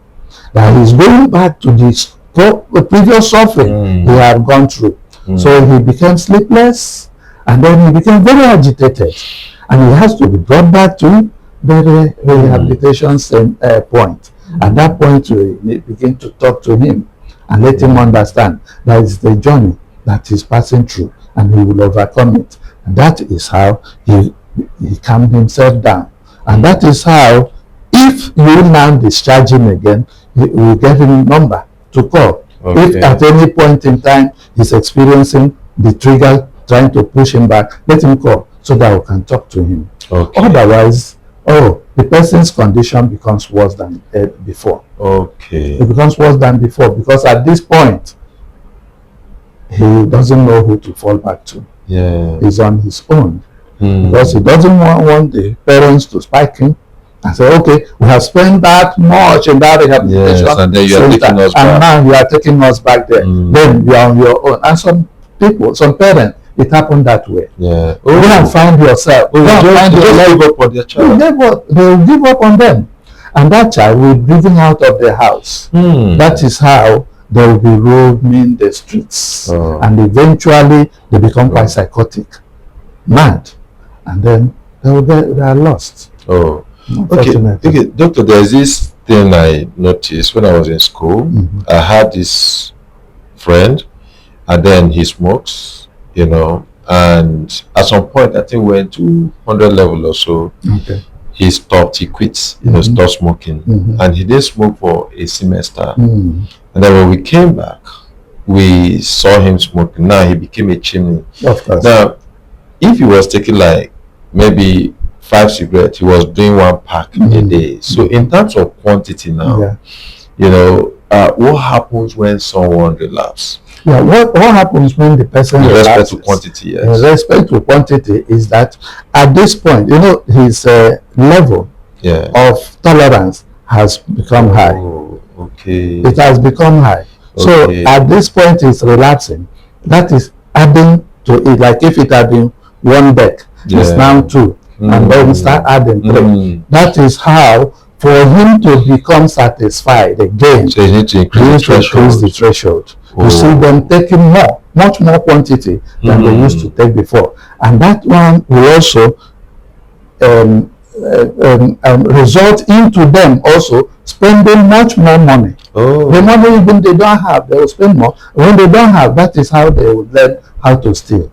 that he's going back to the previous suffering he had gone through. So he became sleepless, and then he became very agitated, and he has to be brought back to the rehabilitation point. At that point, we begin to talk to him and let him understand that it's the journey that he's passing through, and he will overcome it. And that is how he calmed himself down. And that is how, if you now discharge him again, we will get him a number to call. If at any point in time he's experiencing the trigger trying to push him back, let him call so that we can talk to him. Otherwise, the person's condition becomes worse than before. It becomes worse than before, because at this point he doesn't know who to fall back to. He's on his own, because he doesn't want the parents to spike him and say, okay, we have spent that much in that rehabilitation, and then you are taking us back. And now you are taking us back there. Then you are on your own. And some people, some parents, it happened that way. Go and find yourself. Go and find your life. Give up on their child. They will give up on them, and that child will be driven out of the house. That is how they will be roaming the streets, and eventually they become quite psychotic, mad, and then they are lost. Okay, doctor, there's this thing I noticed when I was in school. I had this friend, and then he smokes, and at some point I think went to 100 level or so. He stopped, he quit, stopped smoking, and he didn't smoke for a semester. And then when we came back, we saw him smoking. Now he became a chimney. Of course. Now, if he was taking like maybe 5 cigarettes, he was doing 1 pack a day. So in terms of quantity now, what happens when someone relapses? What happens when the person relapses? Respect to quantity, respect to quantity is that at this point, his level of tolerance has become high. It has become high. So at this point, it's relapsing. That is adding to it. Like if it had been 1 deck, it's now 2. And then start adding 3. That is how, for him to become satisfied again, so you need to increase the threshold. You see them taking much more quantity than they used to take before, and that one will also result into them also spending much more money. The money even they don't have, they will spend more. When they don't have, that is how they will learn how to steal.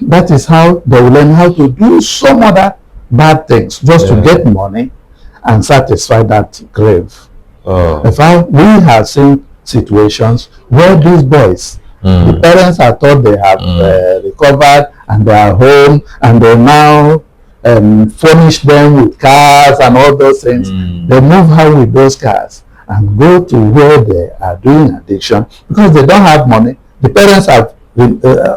That is how they will learn how to do some other bad things just to get money and satisfy that crave. In fact, we have seen situations where these boys, the parents are thought they have recovered and they are home, and they now furnish them with cars and all those things. They move out with those cars and go to where they are doing addiction because they don't have money. The parents have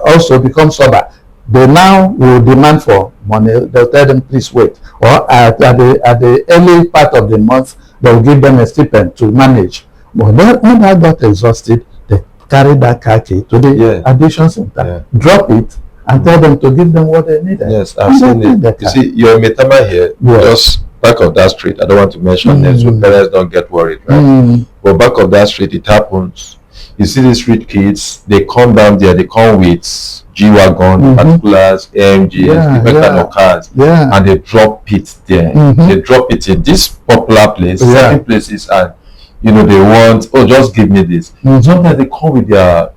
also become sober. They now will demand for money. They'll tell them, please wait. Or at the early part of the month, they'll give them a stipend to manage. But then when I got exhausted, they carry that car key to the addiction center, drop it, and tell them to give them what they needed. Yes, I've seen it. You see, you're in Metama here, just back of that street. I don't want to mention names so parents don't get worried, right? But back of that street, it happens. You see the street kids, they come down there, they come with G-Wagon, particulars, AMG, different kind of cars, and they drop it there. They drop it in this popular place, certain places, and they want, just give me this. Sometimes they come with their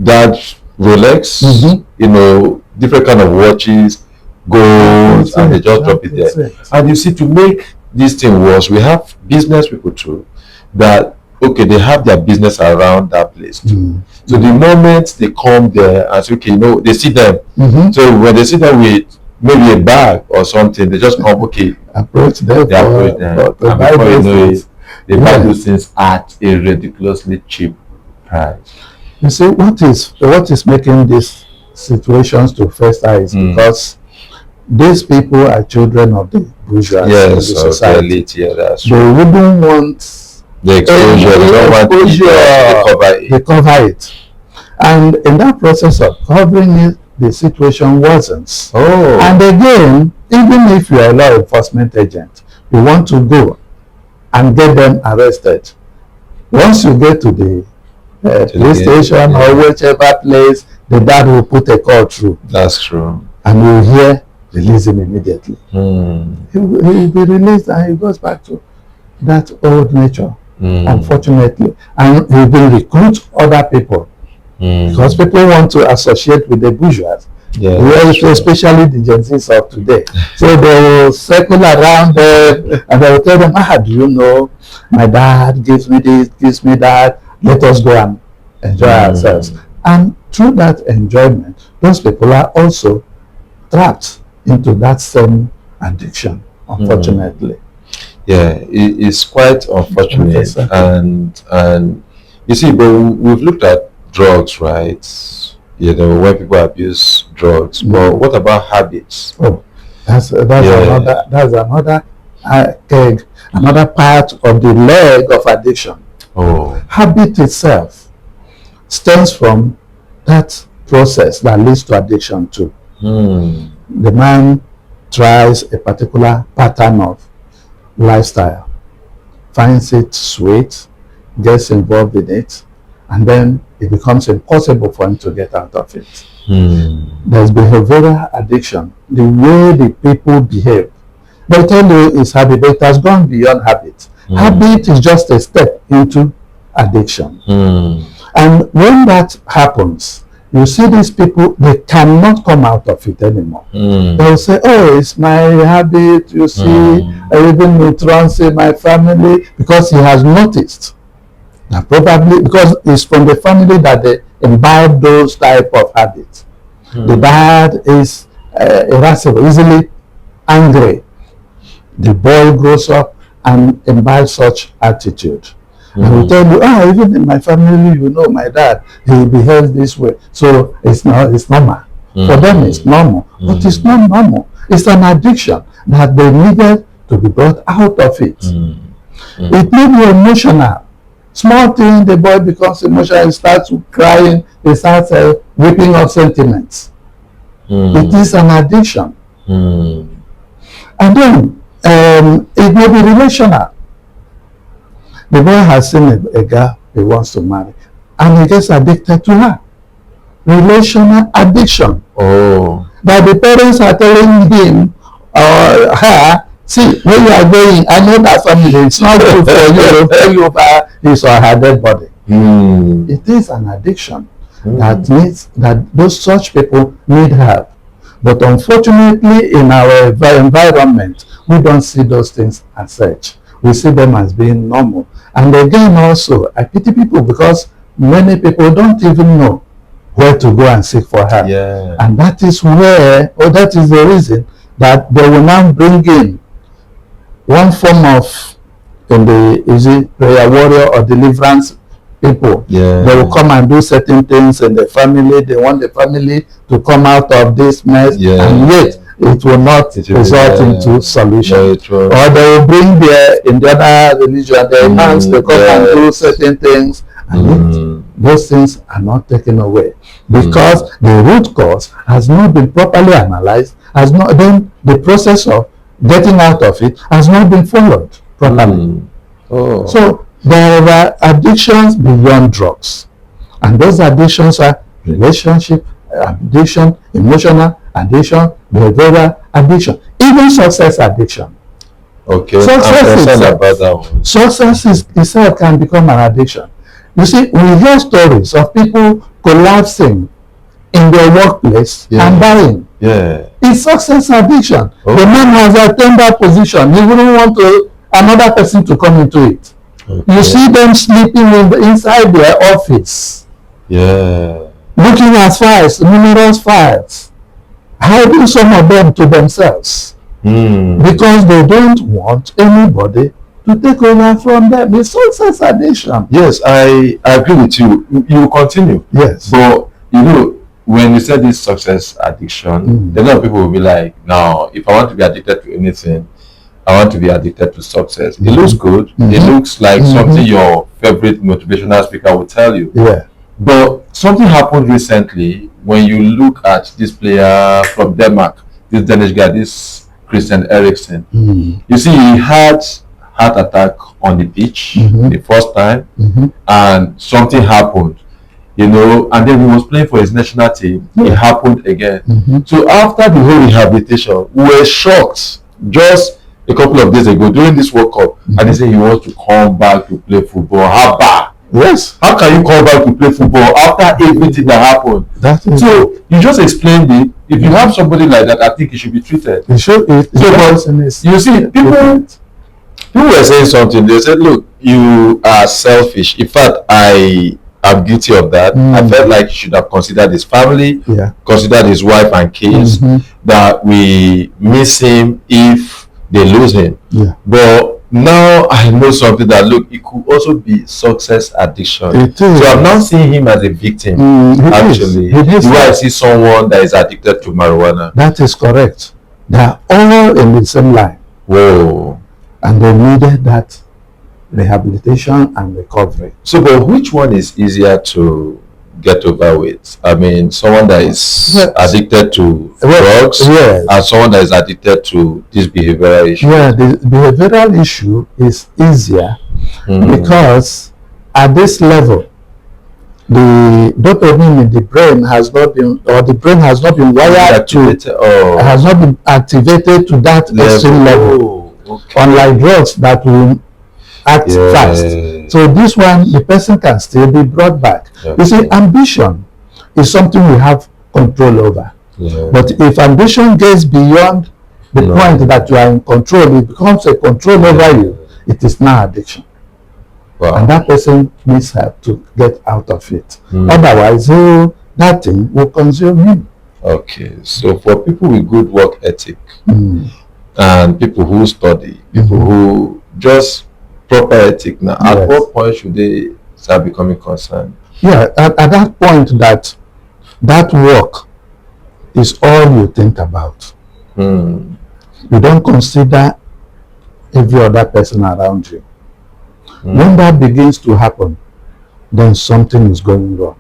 dad Rolex, different kind of watches, gold, and they just drop it there. And you see, to make this thing worse, we have business people too that they have their business around that place too. So the moment they come there and say, they see them. So when they see them with maybe a bag or something, they just come, approach them. They approach them. And before you know it, they buy those things at a ridiculously cheap price. You see, what is making these situations to fester is because these people are children of the bourgeois, the society. That's they wouldn't want the exposure. They don't want they cover it. And in that process of covering it, the situation worsens. Oh. And again, even if you're a law enforcement agent, you want to go and get them arrested. Once you get to the police station or whichever place, the dad will put a call through. That's true. And you hear, release him immediately. He will be released and he goes back to that old nature, unfortunately. And he will recruit other people because people want to associate with the bourgeois. Especially the Gen Zs of today. So they will circle around them and they will tell them, do you know, my dad gives me this, gives me that, let us go and enjoy ourselves. And through that enjoyment, those people are also trapped into that same addiction, unfortunately. Yeah, it's quite unfortunate. And you see, but we've looked at drugs, right? When people abuse drugs, but what about habits? Oh, that's another egg, another part of the leg of addiction. Oh, habit itself stems from that process that leads to addiction too. The man tries a particular pattern of lifestyle, finds it sweet, gets involved in it, and then it becomes impossible for him to get out of it. There's behavioral addiction, the way the people behave. They tell you it's habit, but it has gone beyond habit. Habit is just a step into addiction. And when that happens, you see these people, they cannot come out of it anymore. They'll say, oh, it's my habit, you see, I even with truancy, my family, because he has noticed. Now, probably because it's from the family that they imbibe those type of habits. The dad is irascible, easily angry. The boy grows up and imbibes such attitude. And will tell you, even in my family, you know, my dad, he behaves this way. So it's normal. For them, it's normal. But it's not normal. It's an addiction that they needed to be brought out of it. It may be emotional. Small thing, the boy becomes emotional, he starts crying, he starts whipping up sentiments. It is an addiction. And then it may be relational. The boy has seen a girl he wants to marry, and he gets addicted to her. Relational addiction. Oh. That the parents are telling him or her, see, where you are going, I know that family, it's not good for you to tell you about his or her dead body. It is an addiction that needs, that those such people need help. But unfortunately, in our environment, we don't see those things as such. We see them as being normal. And again, also, I pity people because many people don't even know where to go and seek for help. And that is where, or that is the reason that they will now bring in one form of, in the prayer warrior or deliverance people. They will come and do certain things in the family. They want the family to come out of this mess, and yet it will not result into solution. Or they will bring in the other religion, the imams, they come and do certain things, and yet those things are not taken away because the root cause has not been properly analyzed, has not been, the process of getting out of it has not been followed properly. So there are addictions beyond drugs, and those addictions are relationship addiction, emotional addiction, behavioral addiction, even success addiction. Success itself can become an addiction. You see, we hear stories of people collapsing in their workplace and dying. It's success addiction. The man has attained that position. He wouldn't want another person to come into it. You see them sleeping inside their office. Looking at files, numerous files. Hiding some of them to themselves. Because they don't want anybody to take over from them. It's success addiction. Yes, I agree with you. You continue. Yes. But, you know, when you said this success addiction, a lot of people will be like, now, if I want to be addicted to anything, I want to be addicted to success. It looks good. It looks like something your favorite motivational speaker will tell you. But something happened recently when you look at this player from Denmark, this Danish guy, this Christian Eriksen, you see he had heart attack on the pitch the first time, and something happened, you know, and then he was playing for his national team. It happened again. So after the whole rehabilitation, we were shocked just a couple of days ago during this World Cup, and they say he wants to come back to play football. How bad? Yes. How can you come back to play football after everything that happened? So you just explained it. If you have somebody like that, I think he should be treated. It should. You see, people were saying something. They said, "Look, you are selfish." In fact, I am guilty of that. I felt like he should have considered his family, considered his wife and kids, that we miss him if they lose him. But now I know something that, look, it could also be success addiction. So I'm not seeing him as a victim. Actually, I see someone that is addicted to marijuana. That is correct. They are all in the same line. Whoa. And they needed that rehabilitation and recovery. So, but which one is easier to get over with? I mean, someone that is addicted to drugs, and someone that is addicted to this behavioral issue. Yeah, the behavioral issue is easier because at this level, the dopamine in the brain has not been, or the brain has not been wired has not been activated to that extreme level. Unlike drugs that will act fast. So this one, the person can still be brought back. You see, ambition is something we have control over. But if ambition gets beyond the point that you are in control, it becomes a control over you. It is now addiction. And that person needs help to get out of it. Otherwise, that thing will consume him. Okay, so for people with good work ethic and people who study, people who just proper ethic now, at what point should they start becoming concerned? Yeah, at that point that work is all you think about. You don't consider every other person around you. When that begins to happen, then something is going wrong.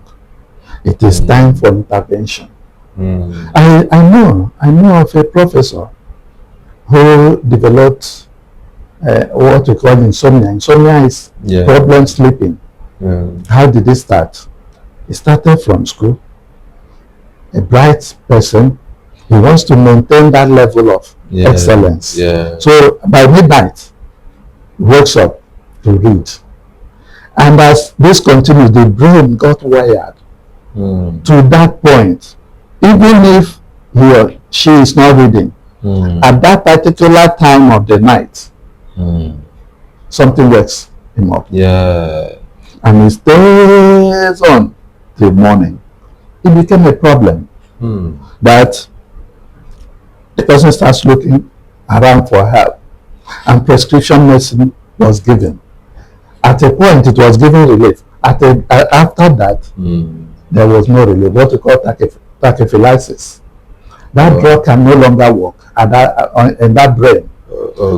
It is time for intervention. I know of a professor who developed what we call insomnia. Insomnia is problem sleeping. How did it start? It started from school. A bright person, he wants to maintain that level of excellence. So by midnight, he wakes up to read. And as this continues, the brain got wired to that point. Even if he or she is not reading, at that particular time of the night, something wakes him up. And he stays on till morning. It became a problem that the person starts looking around for help, and prescription medicine was given. At a point, it was given relief. After that, there was no relief. What we call tachyphylaxis. That drug can no longer work in that brain.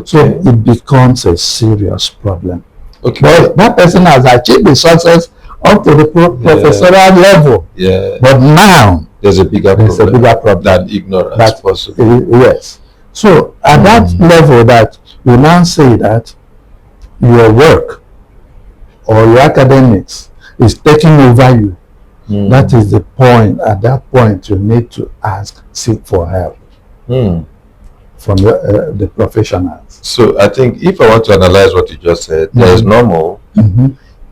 So it becomes a serious problem. But that person has achieved the success up to the professorial level. But now there's a bigger problem than ignorance. That's possible. Yes. So at that level, that you now say that your work or your academics is taking over you. That is the point. At that point, you need to seek for help from the professionals. So I think if I want to analyze what you just said, there is normal,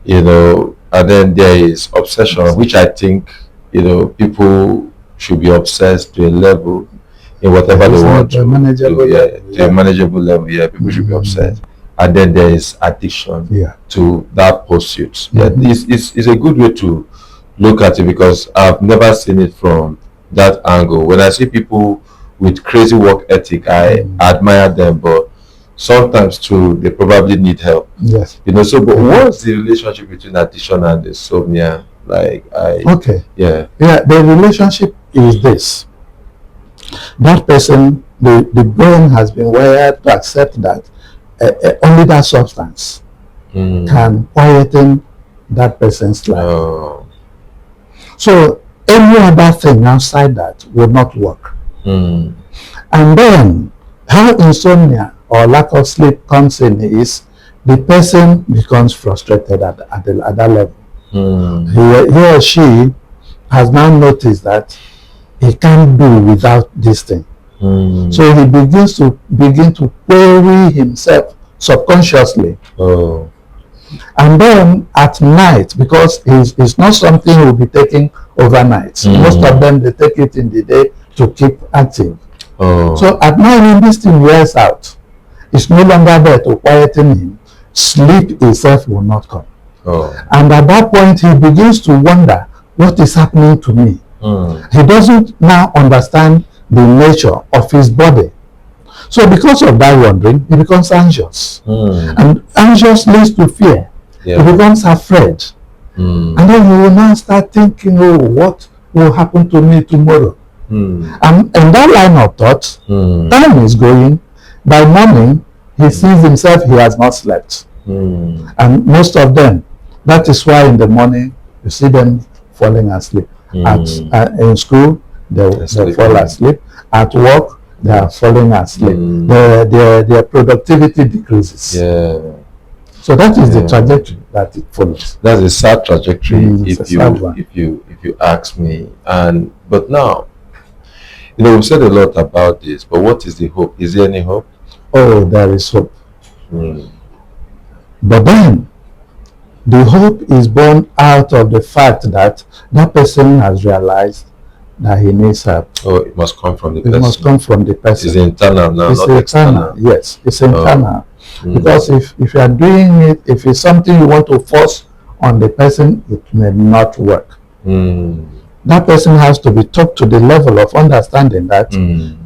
you know, and then there is obsession, which I think, you know, people should be obsessed to a level in whatever they want to a manageable level. People should be obsessed. And then there is addiction to that pursuit. It's a good way to look at it, because I've never seen it from that angle. When I see people with crazy work ethic, I admire them, but sometimes too they probably need help. You know. So, but what's the relationship between addiction and insomnia? Like, the relationship is this: that person, the brain has been wired to accept that only that substance can quieten that person's life. So any other thing outside that will not work. Mm. And then how insomnia or lack of sleep comes in is the person becomes frustrated at that level. Mm. He or she has now noticed that he can't do without this thing. Mm. So he begin to query himself subconsciously. Oh. And then at night, because it's not something he will be taking overnight. Most of them, they take it in the day to keep active. Oh. So at night, when this thing wears out, it's no longer there to quieten him. Sleep itself will not come. Oh. And at that point, he begins to wonder, what is happening to me? He doesn't now understand the nature of his body. So because of that wondering, he becomes anxious. And anxious leads to fear. Yeah. He becomes afraid. And then he will now start thinking, oh, what will happen to me tomorrow? And in that line of thought, time is going. By morning, he sees himself, he has not slept. And most of them, that is why in the morning, you see them falling asleep. In school, they fall asleep. At work, they are falling asleep. Their productivity decreases. Yeah. So that is the trajectory that it follows. That's a sad trajectory It's if you ask me. But now, we've said a lot about this, but what is the hope? Is there any hope? Oh, there is hope. But then the hope is born out of the fact that that person has realized that he needs help. Oh, it must come from the It person. must come from the person. It's internal now, It's not internal. external. Yes, it's internal. Because if you are doing it, if it's something you want to force on the person, it may not work. That person has to be taught to the level of understanding that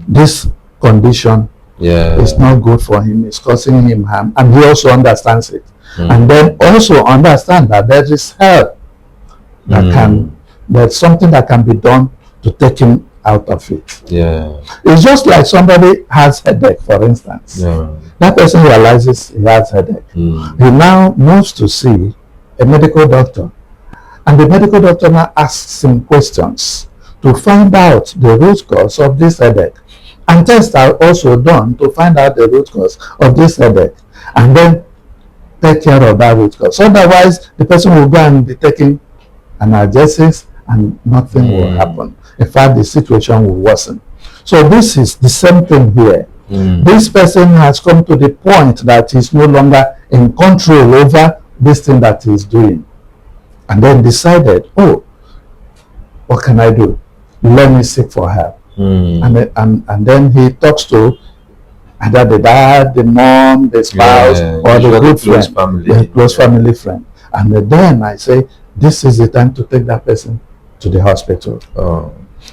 this condition is not good for him, it's causing him harm, and he also understands it. And then also understand that there is help that there's something that can be done to take him out of it. Yeah. It's just like somebody has headache, for instance. That person realizes he has headache. He now moves to see a medical doctor. And the medical doctor now asks him questions to find out the root cause of this headache. And tests are also done to find out the root cause of this headache. And then take care of that root cause. Otherwise, the person will go and be taking analgesics and nothing will happen. In fact, the situation will worsen. So this is the same thing here. This person has come to the point that he's no longer in control over this thing that he's doing. And then decided, oh, what can I do? Let me seek for help. And then he talks to either the dad, the mom, the spouse, or the good friend, the close family friend. And then I say, this is the time to take that person to the hospital.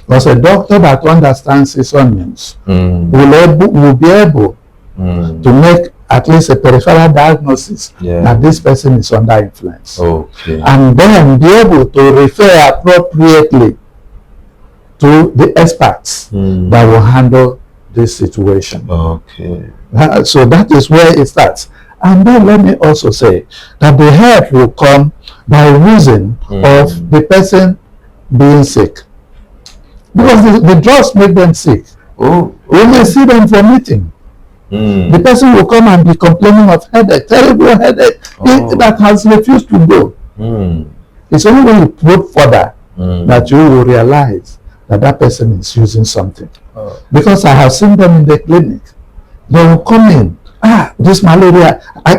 Because a doctor that understands his onions will be able to make at least a peripheral diagnosis that this person is under influence. And then be able to refer appropriately to the experts that will handle this situation. So that is where it starts. And then let me also say that the help will come by reason of the person being sick. Because the drugs make them sick. We may see them vomiting. The person will come and be complaining of headache, terrible headache, that has refused to go. It's only when you probe further that you will realize that that person is using something. Because I have seen them in the clinic. They will come in, this malaria, I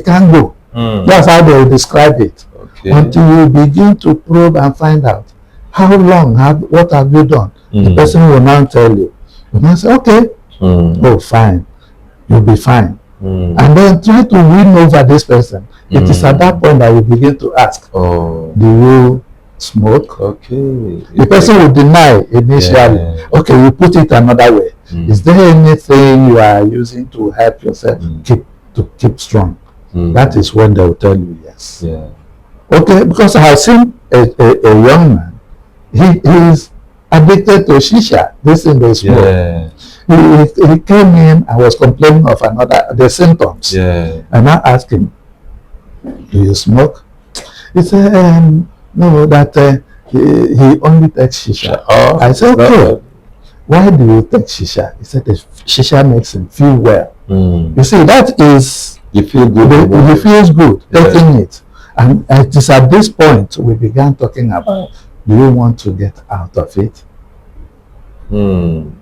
can't go. That's how they will describe it. Until you begin to probe and find out how long, what have you done? The person will now tell you. You now say, okay, oh, fine. You'll be fine. And then try to win over this person. It is at that point that you begin to ask, do you smoke? The person will deny initially. Okay, you put it another way. Is there anything you are using to help yourself keep strong? That is when they will tell you yes. Okay, because I have seen a young man. He is addicted to shisha. This in the smoke. He came in and was complaining of the symptoms. And I asked him, do you smoke? He said, no, that he only takes shisha. Oh, I said, it's not okay, bad. why do you take shisha? He said, the shisha makes him feel well. Mm. You see, that is, You feel good. he feels good Yeah. taking it. And it is at this point we began talking about, do you want to get out of it? Mm.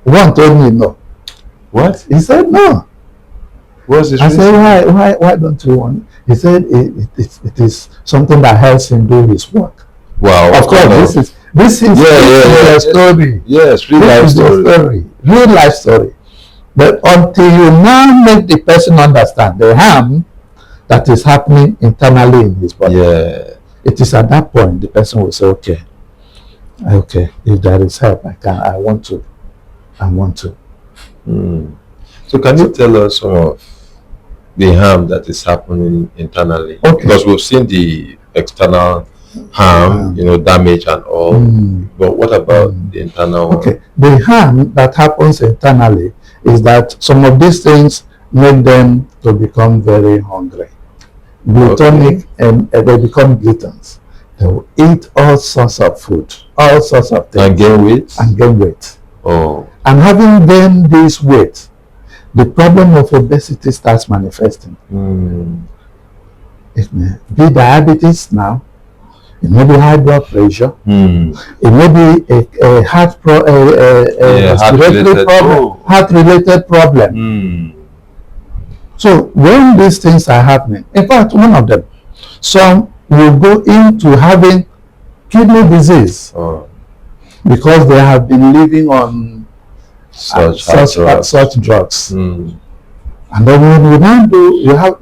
One told me no. What? He said no. What's this I reason? said, why don't you want? He said it is something that helps him do his work. Wow. Of course, this is a story. Yes, real life This is a story. story, real life story. But until you now make the person understand the harm that is happening internally in his body, Yeah. it is at that point the person will say, okay, if there is help, I want to. Mm. So can you tell us some of the harm that is happening internally? Okay. Because we've seen the external harm, damage and all. But what about the internal one? Okay, the harm that happens internally is that some of these things make them to become very hungry, glutonic, and they become gluttons. They will eat all sorts of food, all sorts of things, And gain weight? Oh. And having gained this weight, the problem of obesity starts manifesting. It may be diabetes now. It may be high blood pressure. It may be a heart-related problem. So when these things are happening, in fact, one of them, some will go into having kidney disease because they have been living on such drugs. And then when you now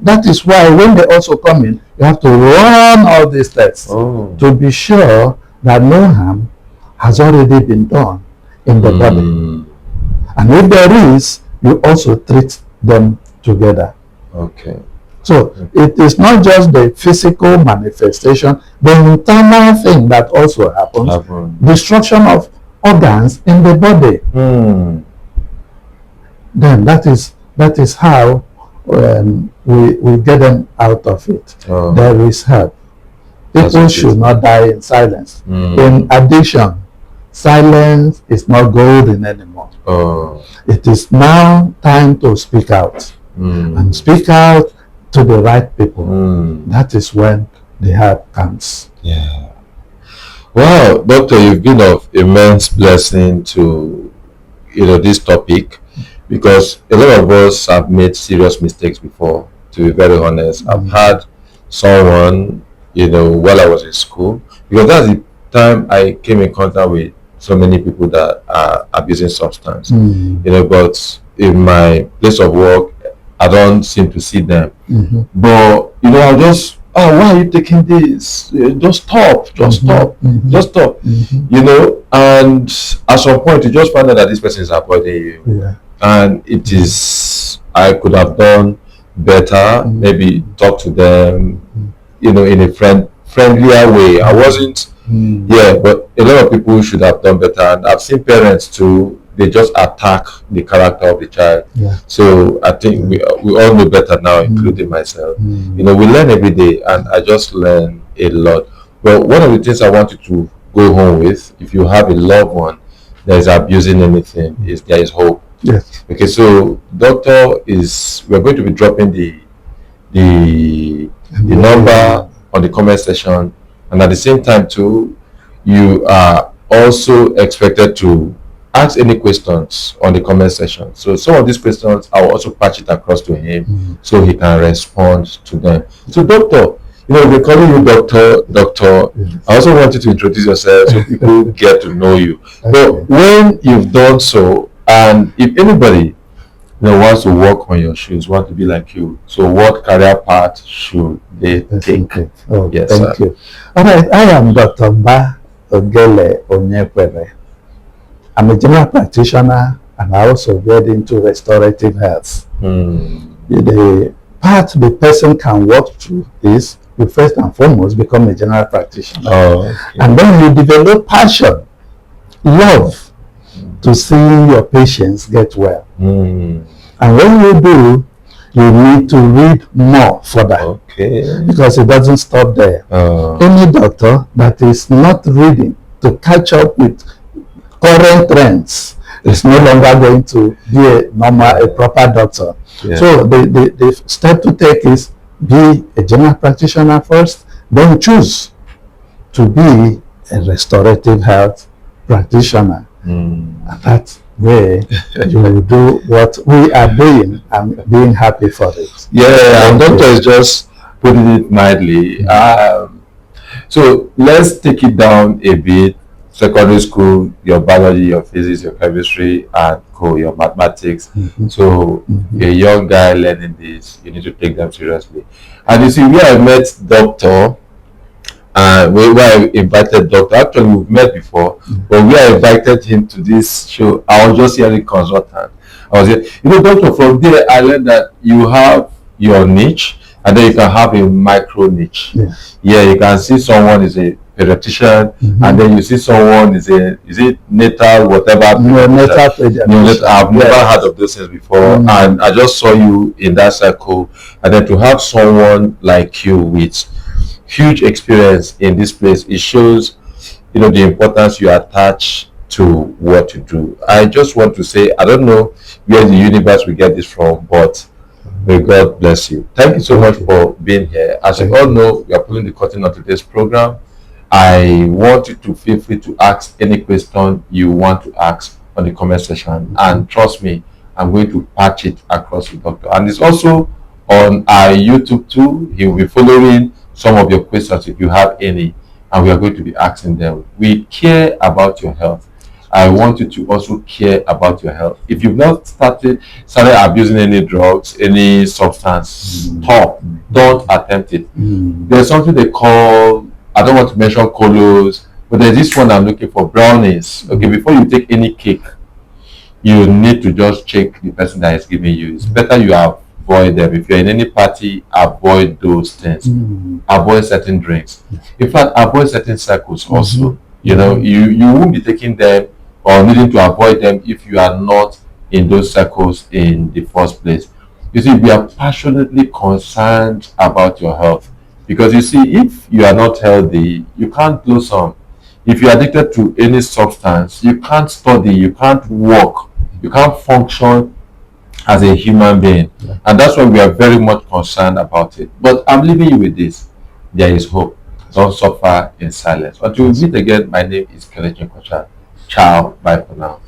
that is why when they also come in, you have to run all these tests to be sure that no harm has already been done in the body. And if there is, you also treat them together. Okay. So it is not just the physical manifestation, the internal thing that also happens, destruction of organs in the body. Then that is how we get them out of it. There is help. People should not die in silence. In addiction, silence is not golden anymore. It is now time to speak out. And speak out to the right people. That is when the help comes. Yeah. Wow, Doctor, you've been of immense blessing to this topic, because a lot of us have made serious mistakes before, to be very honest. I've had someone, while I was in school, because that's the time I came in contact with so many people that are abusing substance. But in my place of work, I don't seem to see them. But I'll just, why are you taking this? Just stop. Just stop. And at some point you just find out that this person is avoiding you. And it is, I could have done better, maybe talk to them, in a friendlier way. I wasn't, but a lot of people should have done better. And I've seen parents too, they just attack the character of the child. So I think we all know better now, including myself. We learn every day, and I just learn a lot. But one of the things I want you to go home with, if you have a loved one that is abusing anything, is there is hope. Yes. Okay, so we're going to be dropping the number on the comment section, and at the same time too, you are also expected to ask any questions on the comment section. So some of these questions I will also patch it across to him so he can respond to them. So Doctor, we're calling you Doctor. I also want you to introduce yourself so people get to know you. But when you've done so, and if anybody wants to walk on your shoes, want to be like you, so what career path should they take? Yes, thank you. All right, I am Dr. Mba Ogele Onyekwere. I'm a general practitioner, and I also get into restorative health. The path the person can walk through is you first and foremost become a general practitioner. And then you develop passion, love to see your patients get well. And when you do, you need to read more further. Okay. Because it doesn't stop there. Any doctor that is not reading to catch up with current trends is no longer going to be a proper doctor. Yeah. So the step to take is be a general practitioner first, then choose to be a restorative health practitioner. And that's where you will do what we are doing and being happy for it. Yeah, and doctor is just putting it mildly. So let's take it down a bit. Secondary school, your biology, your physics, your chemistry, and your mathematics. So a young guy learning this, you need to take them seriously. And you see, where I met doctor, where I invited doctor, actually we've met before, but where I invited him to this show, I was just hearing consultant. I was here, doctor, from there I learned that you have your niche, and then you can have a micro niche. Yeah, you can see someone is a pediatrician, and then you see someone is it natal, whatever. Natal pediatrician. I've never heard of those things before, and I just saw you in that circle, and then to have someone like you with huge experience in this place, it shows, the importance you attach to what you do. I just want to say, I don't know where the universe will get this from, but may God bless you. Thank you so much for being here. As you all know, we are pulling the curtain on today's program. I want you to feel free to ask any question you want to ask on the comment section, and trust me, I'm going to patch it across the doctor. And it's also on our YouTube too. He will be following some of your questions if you have any, and we are going to be asking them. We care about your health. I want you to also care about your health. If you've not started abusing any drugs, any substance, stop. Don't attempt it. There's something they call, I don't want to mention colos, but there's this one I'm looking for, brownies. Okay, before you take any cake, you need to just check the person that is giving you. It's better you avoid them. If you're in any party, avoid those things. Avoid certain drinks. In fact, avoid certain circles also. You won't be taking them or needing to avoid them if you are not in those circles in the first place. You see, we are passionately concerned about your health, because you see, if you are not healthy, you can't blossom. If you're addicted to any substance, you can't study, you can't work, you can't function as a human being. And that's why we are very much concerned about it. But I'm leaving you with this: there is hope. Don't suffer in silence. Until we meet again, my name is Kelechi Kocha. Ciao, bye for now.